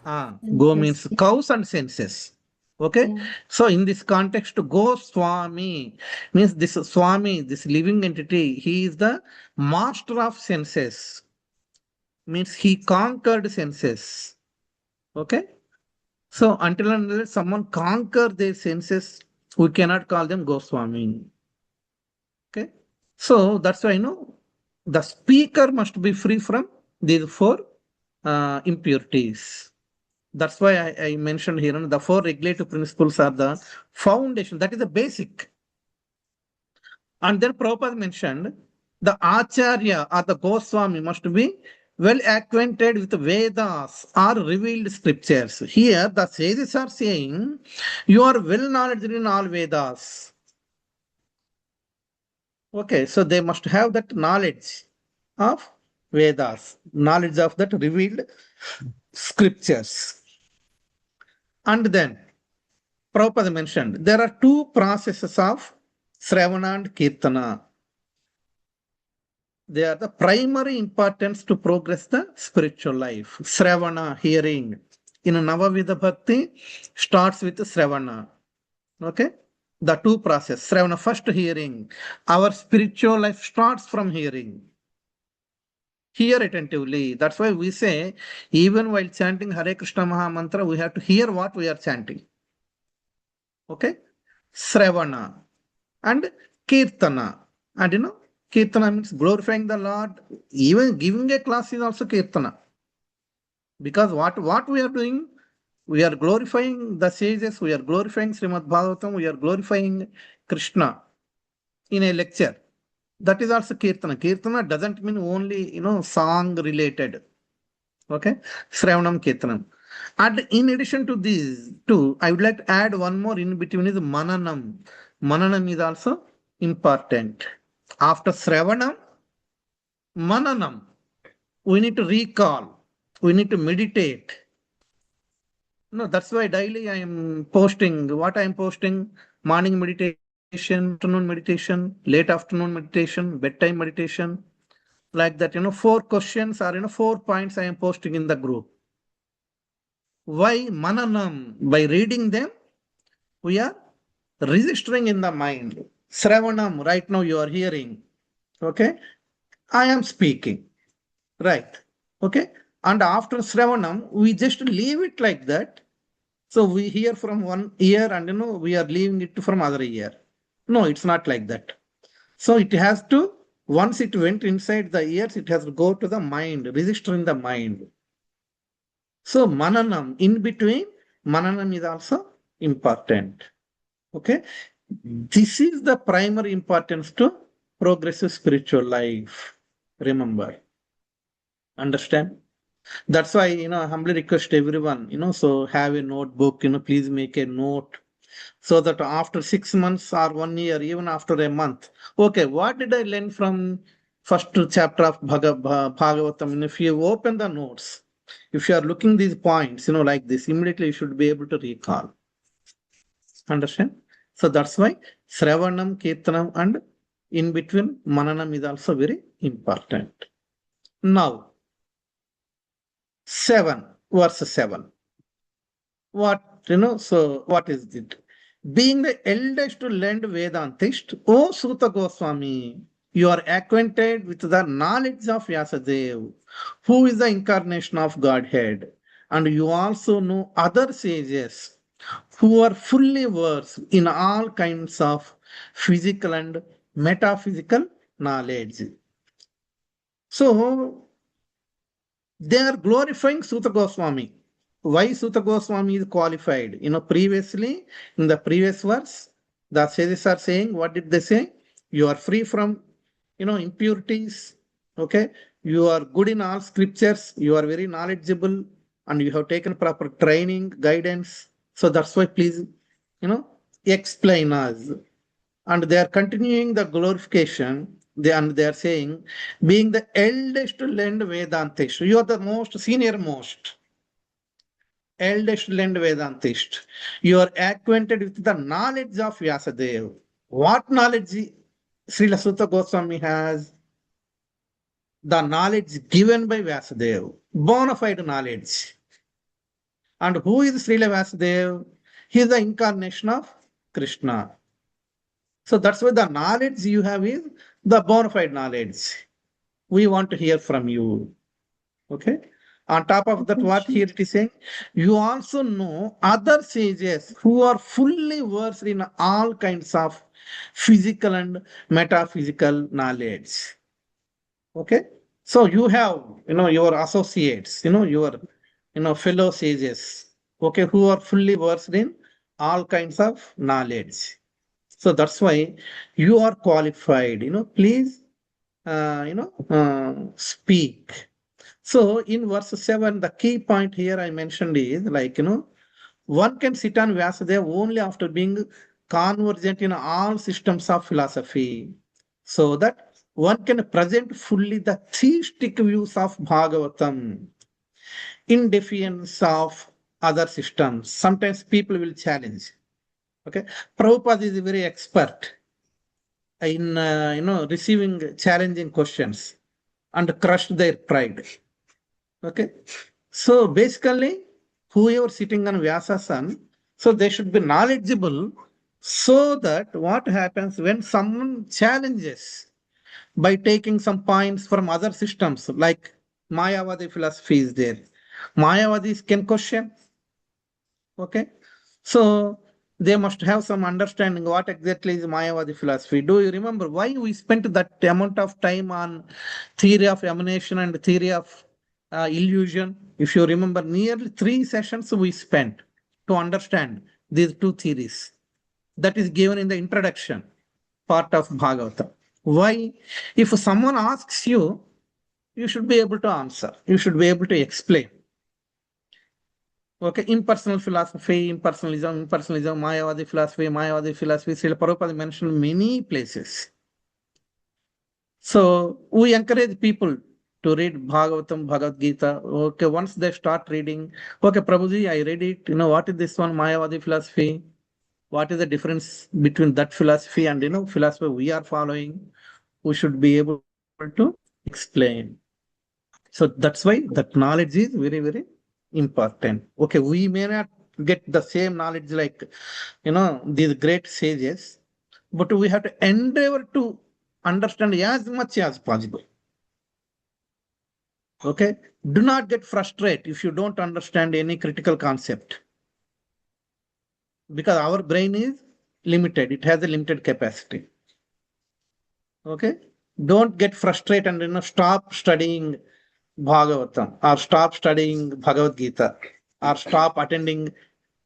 Go means cows and senses. Okay. Yeah. So in this context, Goswami means this Swami, this living entity, he is the master of senses. Means he conquered senses. Okay. So until and unless someone conquer their senses, we cannot call them Goswami. Okay. So that's why the speaker must be free from these 4 impurities. That's why I mentioned here, the 4 regulative principles are the foundation. That is the basic. And then Prabhupada mentioned the Acharya or the Goswami must be well acquainted with Vedas or revealed scriptures. Here the sages are saying you are well knowledgeable in all Vedas. Okay, so they must have that knowledge of Vedas, knowledge of that revealed scriptures. And then Prabhupada mentioned there are 2 processes of Sravana and Kirtana. They are the primary importance to progress the spiritual life. Sravana, hearing. In Navavidha Bhakti, starts with Sravana. Okay? The 2 process. Sravana, first hearing. Our spiritual life starts from hearing. Hear attentively. That's why we say, even while chanting Hare Krishna Maha Mantra, we have to hear what we are chanting. Okay? Sravana and Kirtana. And Kirtana means glorifying the Lord. Even giving a class is also Kirtana. Because what we are doing, we are glorifying the sages, we are glorifying Srimad Bhagavatam, we are glorifying Krishna in a lecture. That is also Kirtana. Kirtana doesn't mean only, song related. Okay? Sravanam Kirtanam. And in addition to these 2, I would like to add one more in between is Mananam. Mananam is also important. After Sravanam, Mananam. We need to recall. We need to meditate. No, that's why daily I am posting. What I am posting? Morning meditation, afternoon meditation, late afternoon meditation, bedtime meditation. Like that, 4 questions or 4 points I am posting in the group. Why mananam? By reading them, we are registering in the mind. Sravanam, right now you are hearing. Okay, I am speaking. Right. Okay. And after Sravanam, we just leave it like that. So we hear from one ear and we are leaving it from other ear. No, it's not like that. So it has to, once it went inside the ears, it has to go to the mind, register in the mind. So mananam, in between, mananam is also important. Okay. This is the primary importance to progressive spiritual life. Remember. Understand? That's why, I humbly request everyone, so have a notebook, please make a note so that after 6 months or 1 year, even after a month, okay, what did I learn from first chapter of Bhagavatam? And if you open the notes, if you are looking these points, like this, immediately you should be able to recall. Understand? So that's why Sravanam, Kirtanam, and in between Mananam is also very important. Now, 7, verse 7. What, so what is it? Being the eldest to learn Vedantist, O Suta Goswami, you are acquainted with the knowledge of Vyasadeva, who is the incarnation of Godhead, and you also know other sages who are fully versed in all kinds of physical and metaphysical knowledge. So, they are glorifying Suta Goswami. Why Suta Goswami is qualified? Previously, in the previous verse, the sages are saying, what did they say? You are free from, impurities. Okay. You are good in all scriptures. You are very knowledgeable and you have taken proper training, guidance. So that's why please, explain us. And they are continuing the glorification. They are saying, being the eldest learned Vedantist, you are the most senior most. Eldest learned Vedantist. You are acquainted with the knowledge of Vyasadeva. What knowledge Srila Sutta Goswami has? The knowledge given by Vyasadeva, bona fide knowledge. And who is Srila Vyasadeva? He is the incarnation of Krishna. So that's why the knowledge you have is the bona fide knowledge. We want to hear from you. Okay. On top of that, what here it is saying, you also know other sages who are fully versed in all kinds of physical and metaphysical knowledge. Okay. So you have, your associates, your, fellow sages, okay, who are fully versed in all kinds of knowledge. So that's why you are qualified, please, speak. So in verse 7, the key point here I mentioned is like, one can sit on Vyasadeva only after being convergent in all systems of philosophy, so that one can present fully the theistic views of Bhagavatam in defiance of other systems. Sometimes people will challenge. Okay, Prabhupada is very expert in receiving challenging questions and crushed their pride. Okay, so basically, whoever sitting on Vyasasan, so they should be knowledgeable, so that what happens when someone challenges by taking some points from other systems, like Mayavadi philosophy is there. Mayavadis can question. Okay, so they must have some understanding what exactly is Mayavadi philosophy. Do you remember why we spent that amount of time on theory of emanation and theory of illusion? If you remember, nearly 3 sessions we spent to understand these two theories. That is given in the introduction part of Bhagavatam. Why? If someone asks you, you should be able to answer. You should be able to explain. Okay, impersonal philosophy, impersonalism, Mayavadi philosophy, Srila Prabhupada mentioned many places. So we encourage people to read Bhagavatam, Bhagavad Gita. Okay, once they start reading, okay, Prabhuji, I read it. What is this one, Mayavadi philosophy? What is the difference between that philosophy and philosophy we are following? We should be able to explain. So that's why that knowledge is very, very important. Okay, we may not get the same knowledge like, these great sages, but we have to endeavor to understand as much as possible. Okay, do not get frustrated if you don't understand any critical concept, because our brain is limited, it has a limited capacity. Okay, don't get frustrated and stop studying Bhagavatam, or stop studying Bhagavad Gita, or stop attending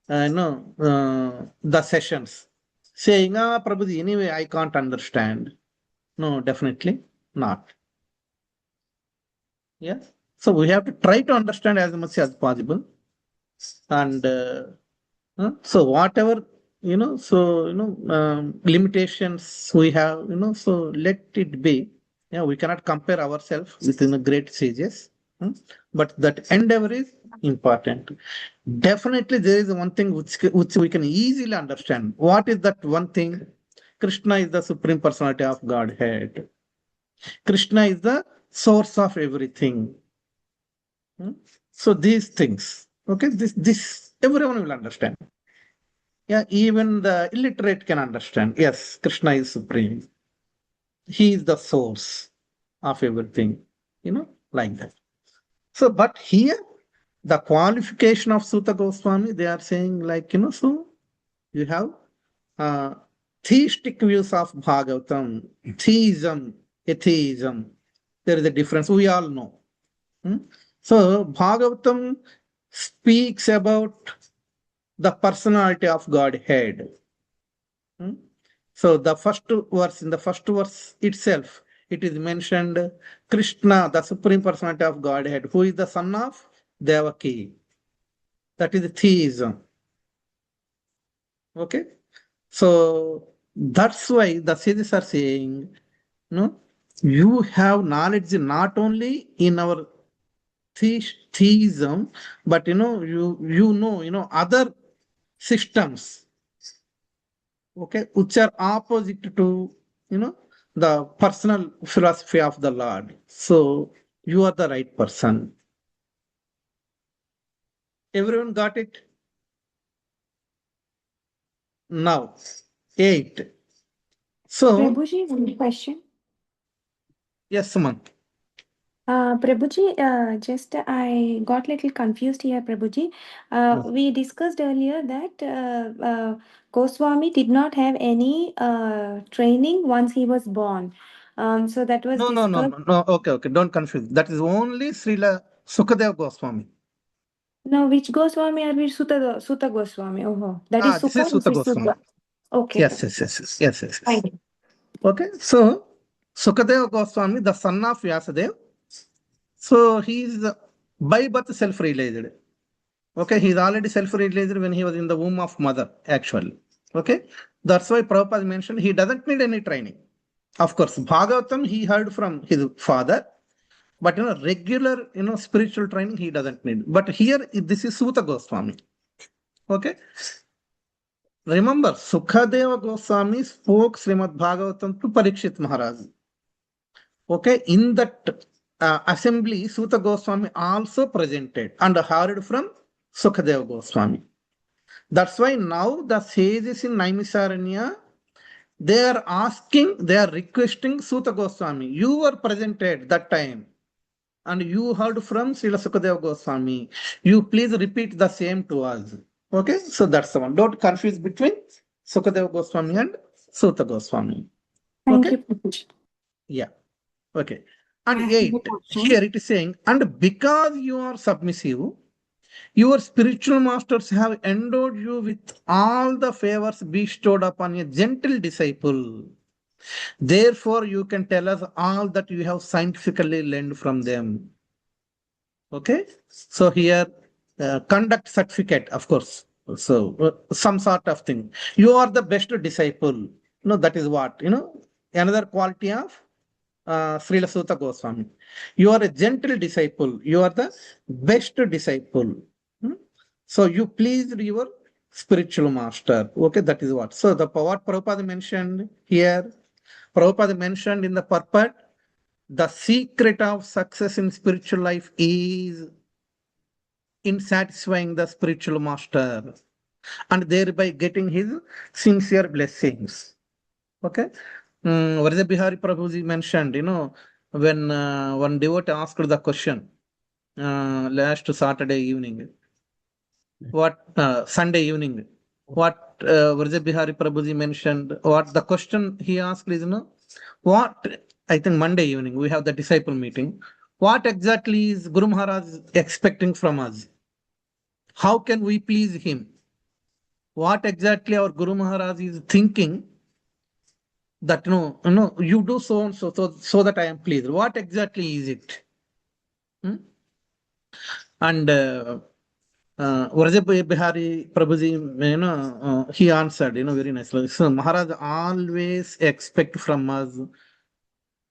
the sessions, saying, Prabhuji, anyway, I can't understand. No, definitely not. Yes. So we have to try to understand as much as possible. And so whatever, limitations we have, so let it be. Yeah, we cannot compare ourselves with great sages, but that endeavor is important. Definitely, there is one thing which we can easily understand. What is that one thing? Krishna is the Supreme Personality of Godhead. Krishna is the source of everything. So these things, okay, this everyone will understand. Yeah, even the illiterate can understand. Yes, Krishna is supreme. He is the source of everything, like that. So, but here, the qualification of Sutta Goswami, they are saying like, so you have theistic views of Bhagavatam, theism, atheism. There is a difference. We all know. So, Bhagavatam speaks about the personality of Godhead. So the first verse, in the first verse itself, it is mentioned Krishna, the Supreme Personality of Godhead, who is the son of Devaki. That is theism. Okay. So that's why the sages are saying, you have knowledge not only in our theism, but other systems, okay, which are opposite to the personal philosophy of the Lord. So you are the right person. Everyone got it? Now, 8. So, Prabhuji, one question. yes, Suman. Prabhuji, just I got little confused here, Prabhuji. We discussed earlier that Goswami did not have any training once he was born. So that was No, discussed. no. Okay. Don't confuse. That is only Srila Sukadeva Goswami. No, which Goswami are we? Sutta Goswami. Oh, that is This Sukha. is Sutta This is Goswami. Sutta. Okay. Yes. Thank you. Okay, so Sukadeva Goswami, the son of Vyasadeva, so he is by birth self-realized. Okay, he is already self-realized when he was in the womb of mother, actually. Okay, that's why Prabhupada mentioned he doesn't need any training. Of course, Bhagavatam he heard from his father, but regular spiritual training he doesn't need. But here this is Sutta Goswami. Okay, remember Sukadeva Goswami spoke Srimad Bhagavatam to Parikshit Maharaj. Okay, in that assembly, Sutta Goswami also presented and heard from Sukadeva Goswami. That's why now the sages in Naimisaranya, they are requesting Sutta Goswami. You were presented that time and you heard from Srila Sukadeva Goswami. You please repeat the same to us. Okay, so that's the one. Don't confuse between Sukadeva Goswami and Sutta Goswami. Thank Okay? you, Prabhuji. Yeah. Okay. And I have 8, a question. here it is saying, and because you are submissive, your spiritual masters have endowed you with all the favors bestowed upon a gentle disciple. Therefore, you can tell us all that you have scientifically learned from them. Okay. So here, conduct certificate, of course. So some sort of thing. You are the best disciple. That is what, another quality of Srila Sutta Goswami. You are a gentle disciple. You are the best disciple. So you pleased your spiritual master. Okay, that is what. So what Prabhupada mentioned here, Prabhupada mentioned in the purport, the secret of success in spiritual life is in satisfying the spiritual master and thereby getting his sincere blessings. Okay. Varja Bihari Prabhuji mentioned, when one devotee asked the question last Saturday evening, Sunday evening, what Varja Bihari Prabhuji mentioned, what the question he asked is, what, I think Monday evening, we have the disciple meeting. What exactly is Guru Maharaj expecting from us? How can we please him? What exactly our Guru Maharaj is thinking that you do so and so that I am pleased. What exactly is it? And Vraja Bihari Prabhuji, he answered, very nicely. So Maharaj always expect from us,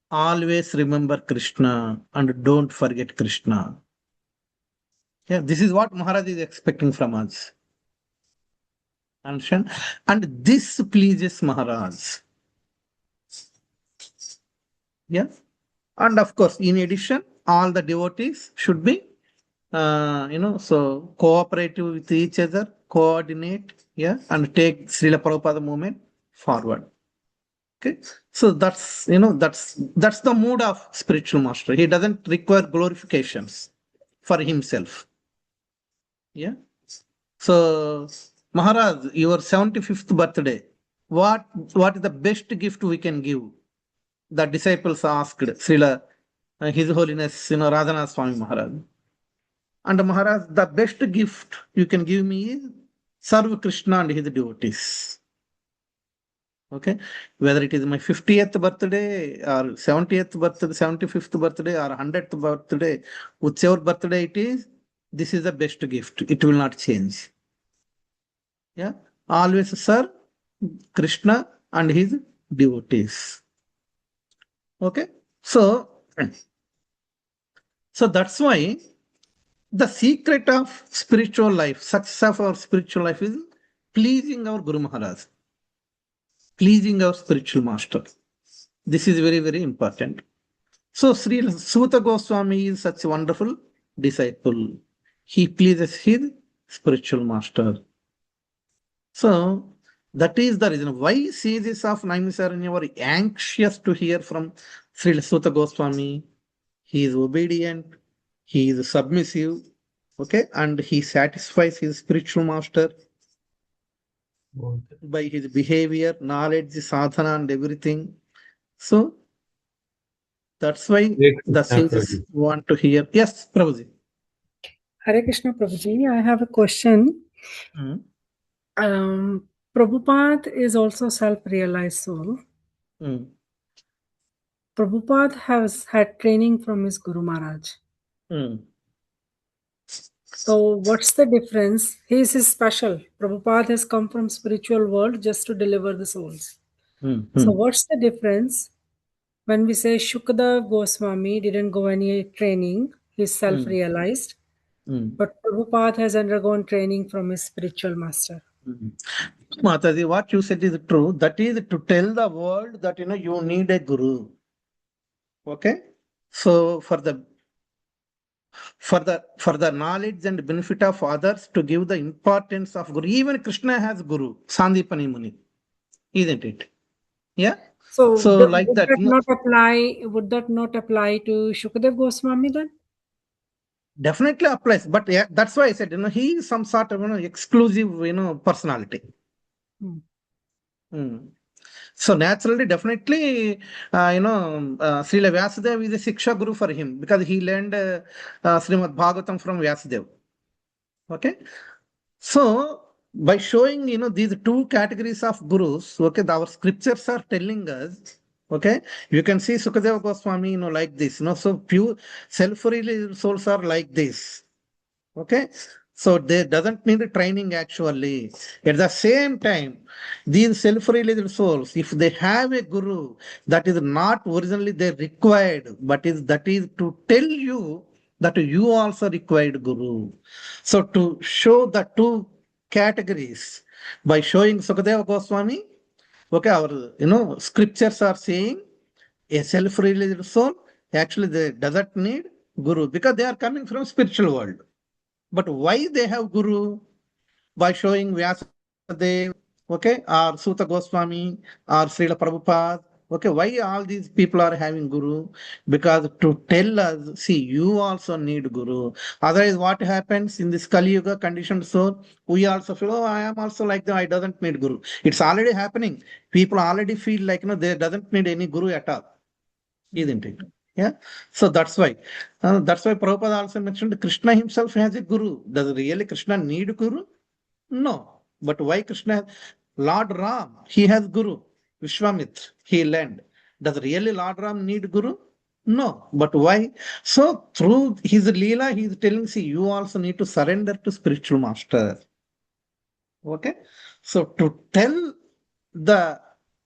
always remember Krishna and don't forget Krishna. Yeah, this is what Maharaj is expecting from us. Understand? And this pleases Maharaj. Yeah. And of course, in addition, all the devotees should be, so cooperative with each other, coordinate, yeah, and take Srila Prabhupada movement forward. Okay. So that's the mood of spiritual master. He doesn't require glorifications for himself. Yeah. So Maharaj, your 75th birthday, what is the best gift we can give? The disciples asked Srila His Holiness, Radhanath Swami Maharaj. And Maharaj, the best gift you can give me is serve Krishna and his devotees. Okay, whether it is my 50th birthday or 70th birthday, 75th birthday or 100th birthday, whichever birthday it is, this is the best gift. It will not change. Yeah, always serve Krishna and his devotees. Okay, so that's why the secret of spiritual life, success of our spiritual life is pleasing our Guru Maharaj, pleasing our spiritual master. This is very, very important. So Sri Suta Goswami is such a wonderful disciple. He pleases his spiritual master. So that is the reason why sages of Naimisaranya were anxious to hear from Sri Suta Goswami. He is obedient, he is submissive, okay, and he satisfies his spiritual master by his behavior, knowledge, sadhana, and everything. So that's why the sages want to hear. Yes, Prabhuji. Hare Krishna, Prabhuji. I have a question. Prabhupada is also self-realized soul. Prabhupada has had training from his Guru Maharaj. So what's the difference? He is special. Prabhupada has come from spiritual world just to deliver the souls. So what's the difference when we say Shukdev Goswami didn't go any training, he's self-realized, but Prabhupada has undergone training from his spiritual master? Mataji, what you said is true. That is to tell the world that you need a guru. Okay, so for the knowledge and benefit of others, to give the importance of guru. Even Krishna has guru, Sandipani Muni, isn't it? Yeah. So like would that, would that not apply to Shukdev Goswami then? Definitely applies, but yeah, that's why I said he is some sort of exclusive personality. So naturally, definitely, Srila Vyasadeva is a Siksha Guru for him because he learned Srimad Bhagavatam from Vyasadeva. Okay, so by showing these two categories of gurus, okay, our scriptures are telling us. Okay, you can see Sukadeva Goswami, like this. So pure self-realized souls are like this. Okay, so they doesn't need training actually. At the same time, these self-realized souls, if they have a guru, that is not originally they required, but that is to tell you that you also required guru. So to show the two categories by showing Sukadeva Goswami, okay, our scriptures are saying a self-realized soul actually they doesn't need guru because they are coming from spiritual world. But why they have guru? By showing Vyasadev, okay, or Suta Goswami, or Srila Prabhupada. Okay, why all these people are having guru? Because to tell us, see, you also need guru. Otherwise, what happens in this Kali Yuga conditioned soul? We also feel, oh, I am also like them. I doesn't need guru. It's already happening. People already feel like they doesn't need any guru at all, isn't it? Yeah. So that's why. That's why Prabhupada also mentioned Krishna himself has a guru. Does really Krishna need guru? No. But why Krishna? Lord Ram, he has guru. Vishwamitra, he learned. Does really Lord Ram need guru? No. But why? So through his Leela, he is telling, see, you also need to surrender to spiritual master. Okay. So to tell the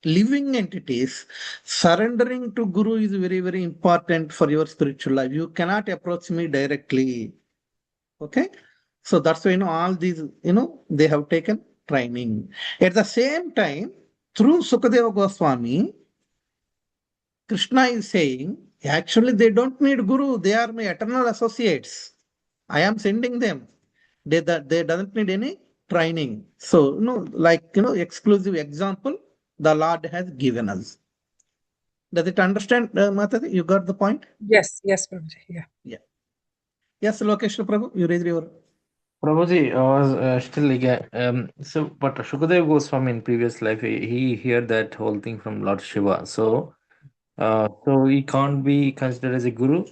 living entities, surrendering to guru is very, very important for your spiritual life. You cannot approach me directly. Okay. So that's why, all these, they have taken training. At the same time, through Sukadeva Goswami, Krishna is saying, actually, they don't need guru. They are my eternal associates. I am sending them. They doesn't need any training. So, exclusive example, the Lord has given us. Does it understand, Mataji? You got the point? Yes, Prabhuji. Yeah. Yeah. Yes, Lokesh Prabhu, you raise your. Prabhuji, I was still but Shukadeva Goswami in previous life, he heard that whole thing from Lord Shiva. So he can't be considered as a guru.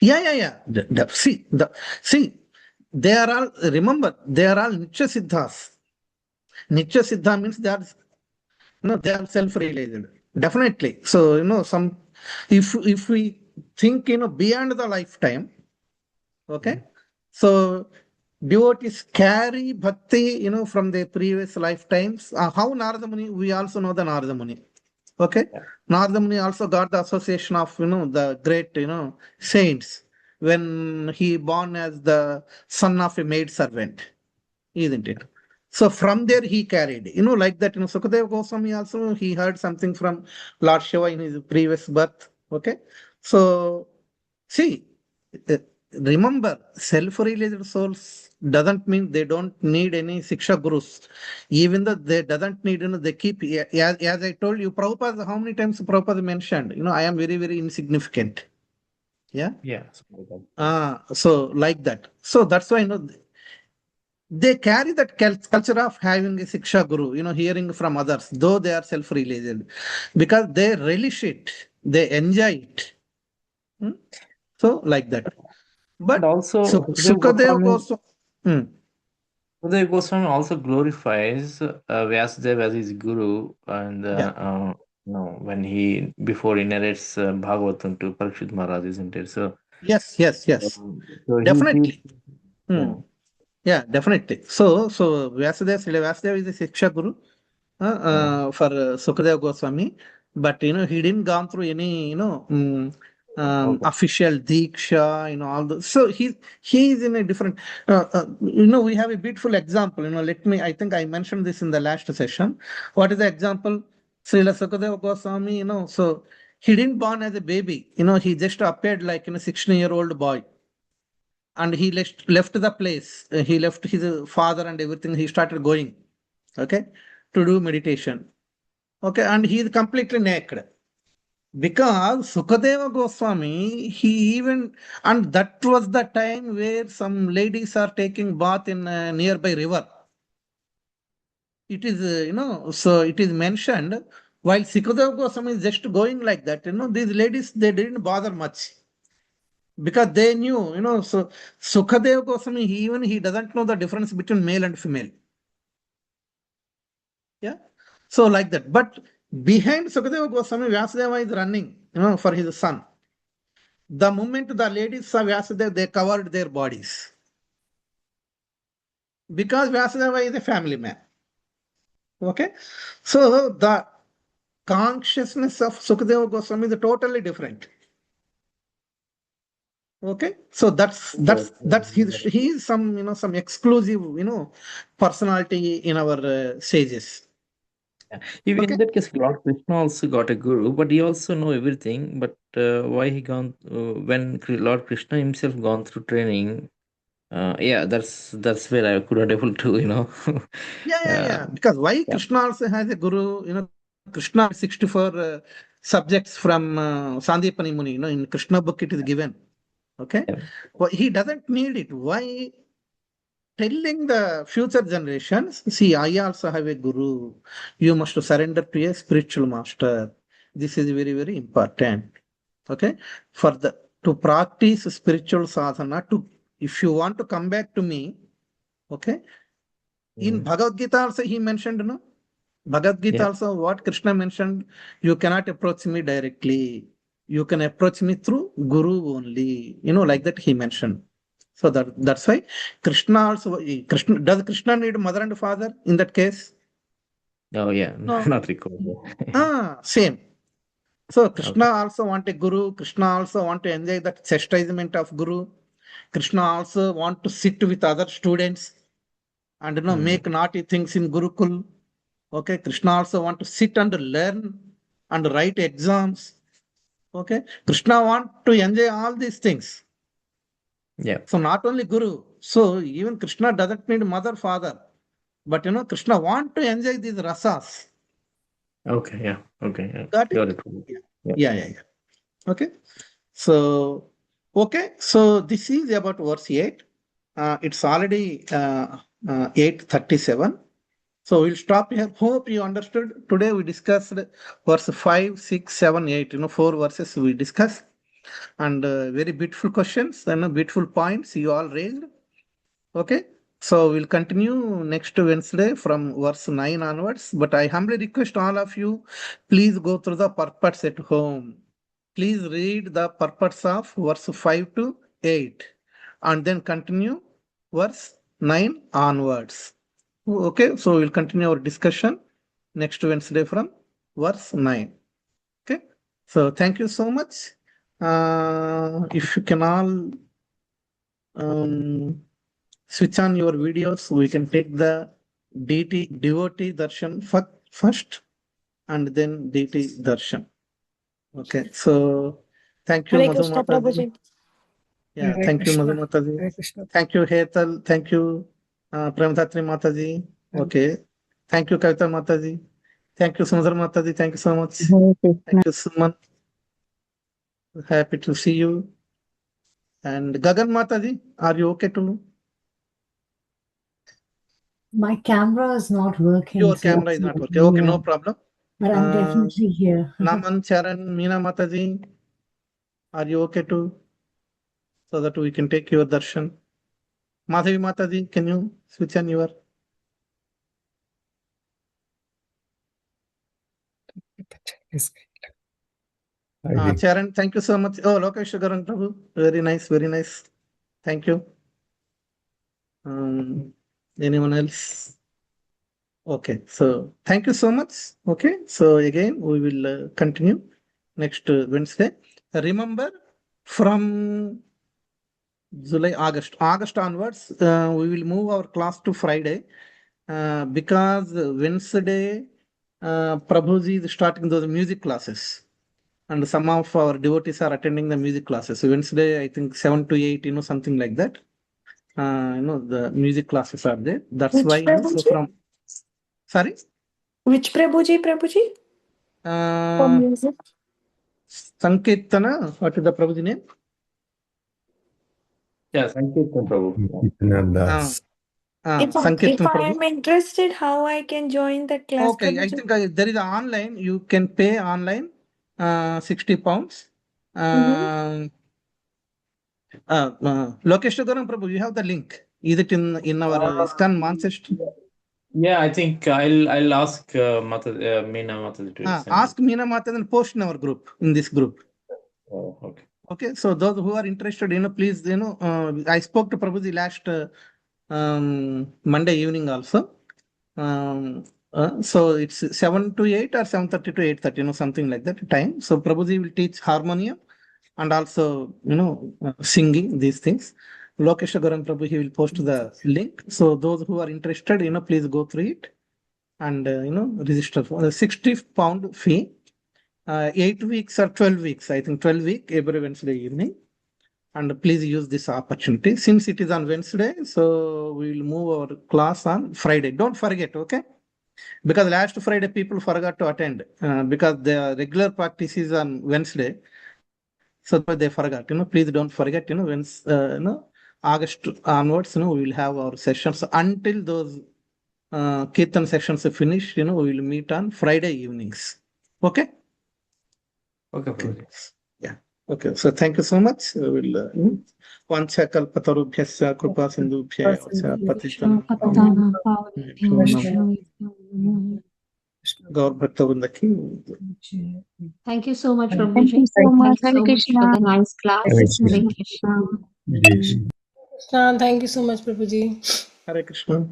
Yeah. See, they are all, remember, they are all Nitya Siddhas. Nitya Siddha means they are self-realized. Definitely. So, if we think, beyond the lifetime, okay, so devotees carry bhakti, from their previous lifetimes. How Narada Muni, we also know the Narada Muni. Okay. Narada Muni also got the association of, the great, saints when he born as the son of a maid servant, isn't it? So from there he carried, like that, Sukadeva Goswami also, he heard something from Lord Shiva in his previous birth. Okay. So see, uh, remember, self-realized souls doesn't mean they don't need any Siksha Gurus. Even though they doesn't need, they keep, as I told you, Prabhupada, how many times Prabhupada mentioned, I am very, very insignificant. Yeah. Yeah. So like that. So that's why, they carry that culture of having a Siksha Guru, hearing from others, though they are self-realized, because they relish it, they enjoy it. So like that. But also, Sukadeva Goswami. Sukadeva Goswami also glorifies Vyasadeva as his guru, and when before he narrates Bhagavatam to Parikshit Maharaj, isn't it? So yes. So Definitely. Yeah, definitely. So Srila Vyasadeva is a Siksha Guru for Sukadeva Goswami, but he didn't gone through any official diksha, all those. So he is in a different. We have a beautiful example. I think I mentioned this in the last session. What is the example? Srila Sukadeva Goswami. So he didn't born as a baby. He just appeared like 16-year-old boy. And he left the place. He left his father and everything. He started going, okay, to do meditation. Okay, and he is completely naked. Because Sukadeva Goswami, and that was the time where some ladies are taking bath in a nearby river. It is, so it is mentioned, while Sukadeva Goswami is just going like that, these ladies, they didn't bother much. Because they knew, so Sukadeva Goswami, he doesn't know the difference between male and female. Yeah. So like that. But behind Sukadeva Goswami, Vyasadeva is running, for his son. The moment the ladies saw Vyasadeva, they covered their bodies. Because Vyasadeva is a family man. Okay. So the consciousness of Sukadeva Goswami is totally different. Okay, so that's he is some exclusive personality in our sages. Even Okay. in that case, Lord Krishna also got a guru, but he also know everything. But why he gone when Lord Krishna himself gone through training, Yeah, that's where I could not able to, Yeah. Because why yeah. Krishna also has a guru, Krishna 64 subjects from Sandipani Muni, in Krishna book it is given. Okay. Yeah. Well, he doesn't need it. Why? Telling the future generations, see, I also have a guru. You must surrender to a spiritual master. This is very, very important. Okay. To practice spiritual sadhana, if you want to come back to me, okay. In Bhagavad Gita also he mentioned, no? Bhagavad Gita Yeah. also what Krishna mentioned, you cannot approach me directly. You can approach me through Guru only. Like that he mentioned. So that's why Krishna also, does Krishna need mother and father in that case? Oh yeah, No. not required. Same. So Krishna Okay. also want a guru. Krishna also want to enjoy that chastisement of guru. Krishna also want to sit with other students and make naughty things in Gurukul. Okay, Krishna also want to sit and learn and write exams. Okay, Krishna want to enjoy all these things. Yeah. So not only Guru. So even Krishna doesn't need mother, father. But Krishna want to enjoy these rasas. Okay. Yeah. Okay. Yeah. Got Got it? it. Yeah. Okay. So this is about verse 8. It's already 8:37. So we'll stop here. Hope you understood. Today we discussed verse 5, 6, 7, 8. 4 verses we discussed. And very beautiful questions and beautiful points you all raised. Okay. So we'll continue next Wednesday from verse 9 onwards. But I humbly request all of you, please go through the purpose at home. Please read the purpose of verse 5 to 8 and then continue verse 9 onwards. Okay, so we'll continue our discussion next Wednesday from verse 9. Okay, so thank you so much. If you can all switch on your videos, we can take the devotee darshan first and then DT darshan. Okay, so thank you, Hare Madhu Krishna Mataji. Prabhuji. Yeah, Hare thank you, Madhu Krishna. Mataji. Hare Krishna. Thank you, Hetal. Thank you, Premdatri Mataji. Okay. Thank you, Kavita Mataji. Thank you, Sundar Mataji. Thank you so much. Thank you, Suman. Happy to see you. And Gagan Mataji, are you okay to? My camera is not working. Your so camera is not working. Okay, no problem. But I'm definitely here. Naman Charan, Meena Mataji, are you okay to? So that we can take your darshan. Madhavi Mataji, can you switch on your? Charan, thank you so much. Oh, Lokesh Garan Prabhu, very nice, very nice. Thank you. Anyone else? Okay, so thank you so much. Okay, so again, we will continue next Wednesday. Remember, from August onwards, we will move our class to Friday because Wednesday, Prabhuji is starting those music classes. And some of our devotees are attending the music classes. So Wednesday, I think 7 to 8, something like that. The music classes are there. That's Which why, so Prabhuji? from, sorry? Which Prabhuji? For music? Sankirtana, what is the Prabhuji name? Yeah, Sankirtan Prabhu. Das. If Sankirtan I Prabhu. am interested, how I can join the class? Okay, I think there is an online. You can pay online, 60 pounds. Lokesh Garam Prabhu, you have the link. Is it in our ISKCON Manchester? Yeah, I think I'll ask Meena Mataji to send. Ask Meena Mataji and post in our group, in this group. Oh, okay. Okay, so those who are interested, please, I spoke to Prabhuji last Monday evening also. So it's 7 to 8 or 7:30 to 8:30, something like that time. So Prabhuji will teach harmonium and also, singing these things. Lokesh Garam Prabhu, he will post the link. So those who are interested, please go through it and, register for the 60 pound fee. 8 weeks or 12 weeks, I think 12 week every Wednesday evening. and please use this opportunity. Since it is on Wednesday, so we will move our class on Friday. Don't forget, okay? Because last Friday people forgot to attend because the regular practice is on Wednesday. So they forgot, please don't forget, when, August onwards, we will have our sessions until those Kirtan sessions finish, we will meet on Friday evenings. Okay? Okay. Yeah. Okay. So thank you so much. We'll Vancha kalpatarubhyasya kripa sindhubhya patitam Gaur Bhakta Vrindaki. Thank you so much, Thank Prabhuji. you so much. Thank you so much for the nice class. Hare Hare Krishna. Krishna. Thank you so much, Prabhuji. Hare Krishna.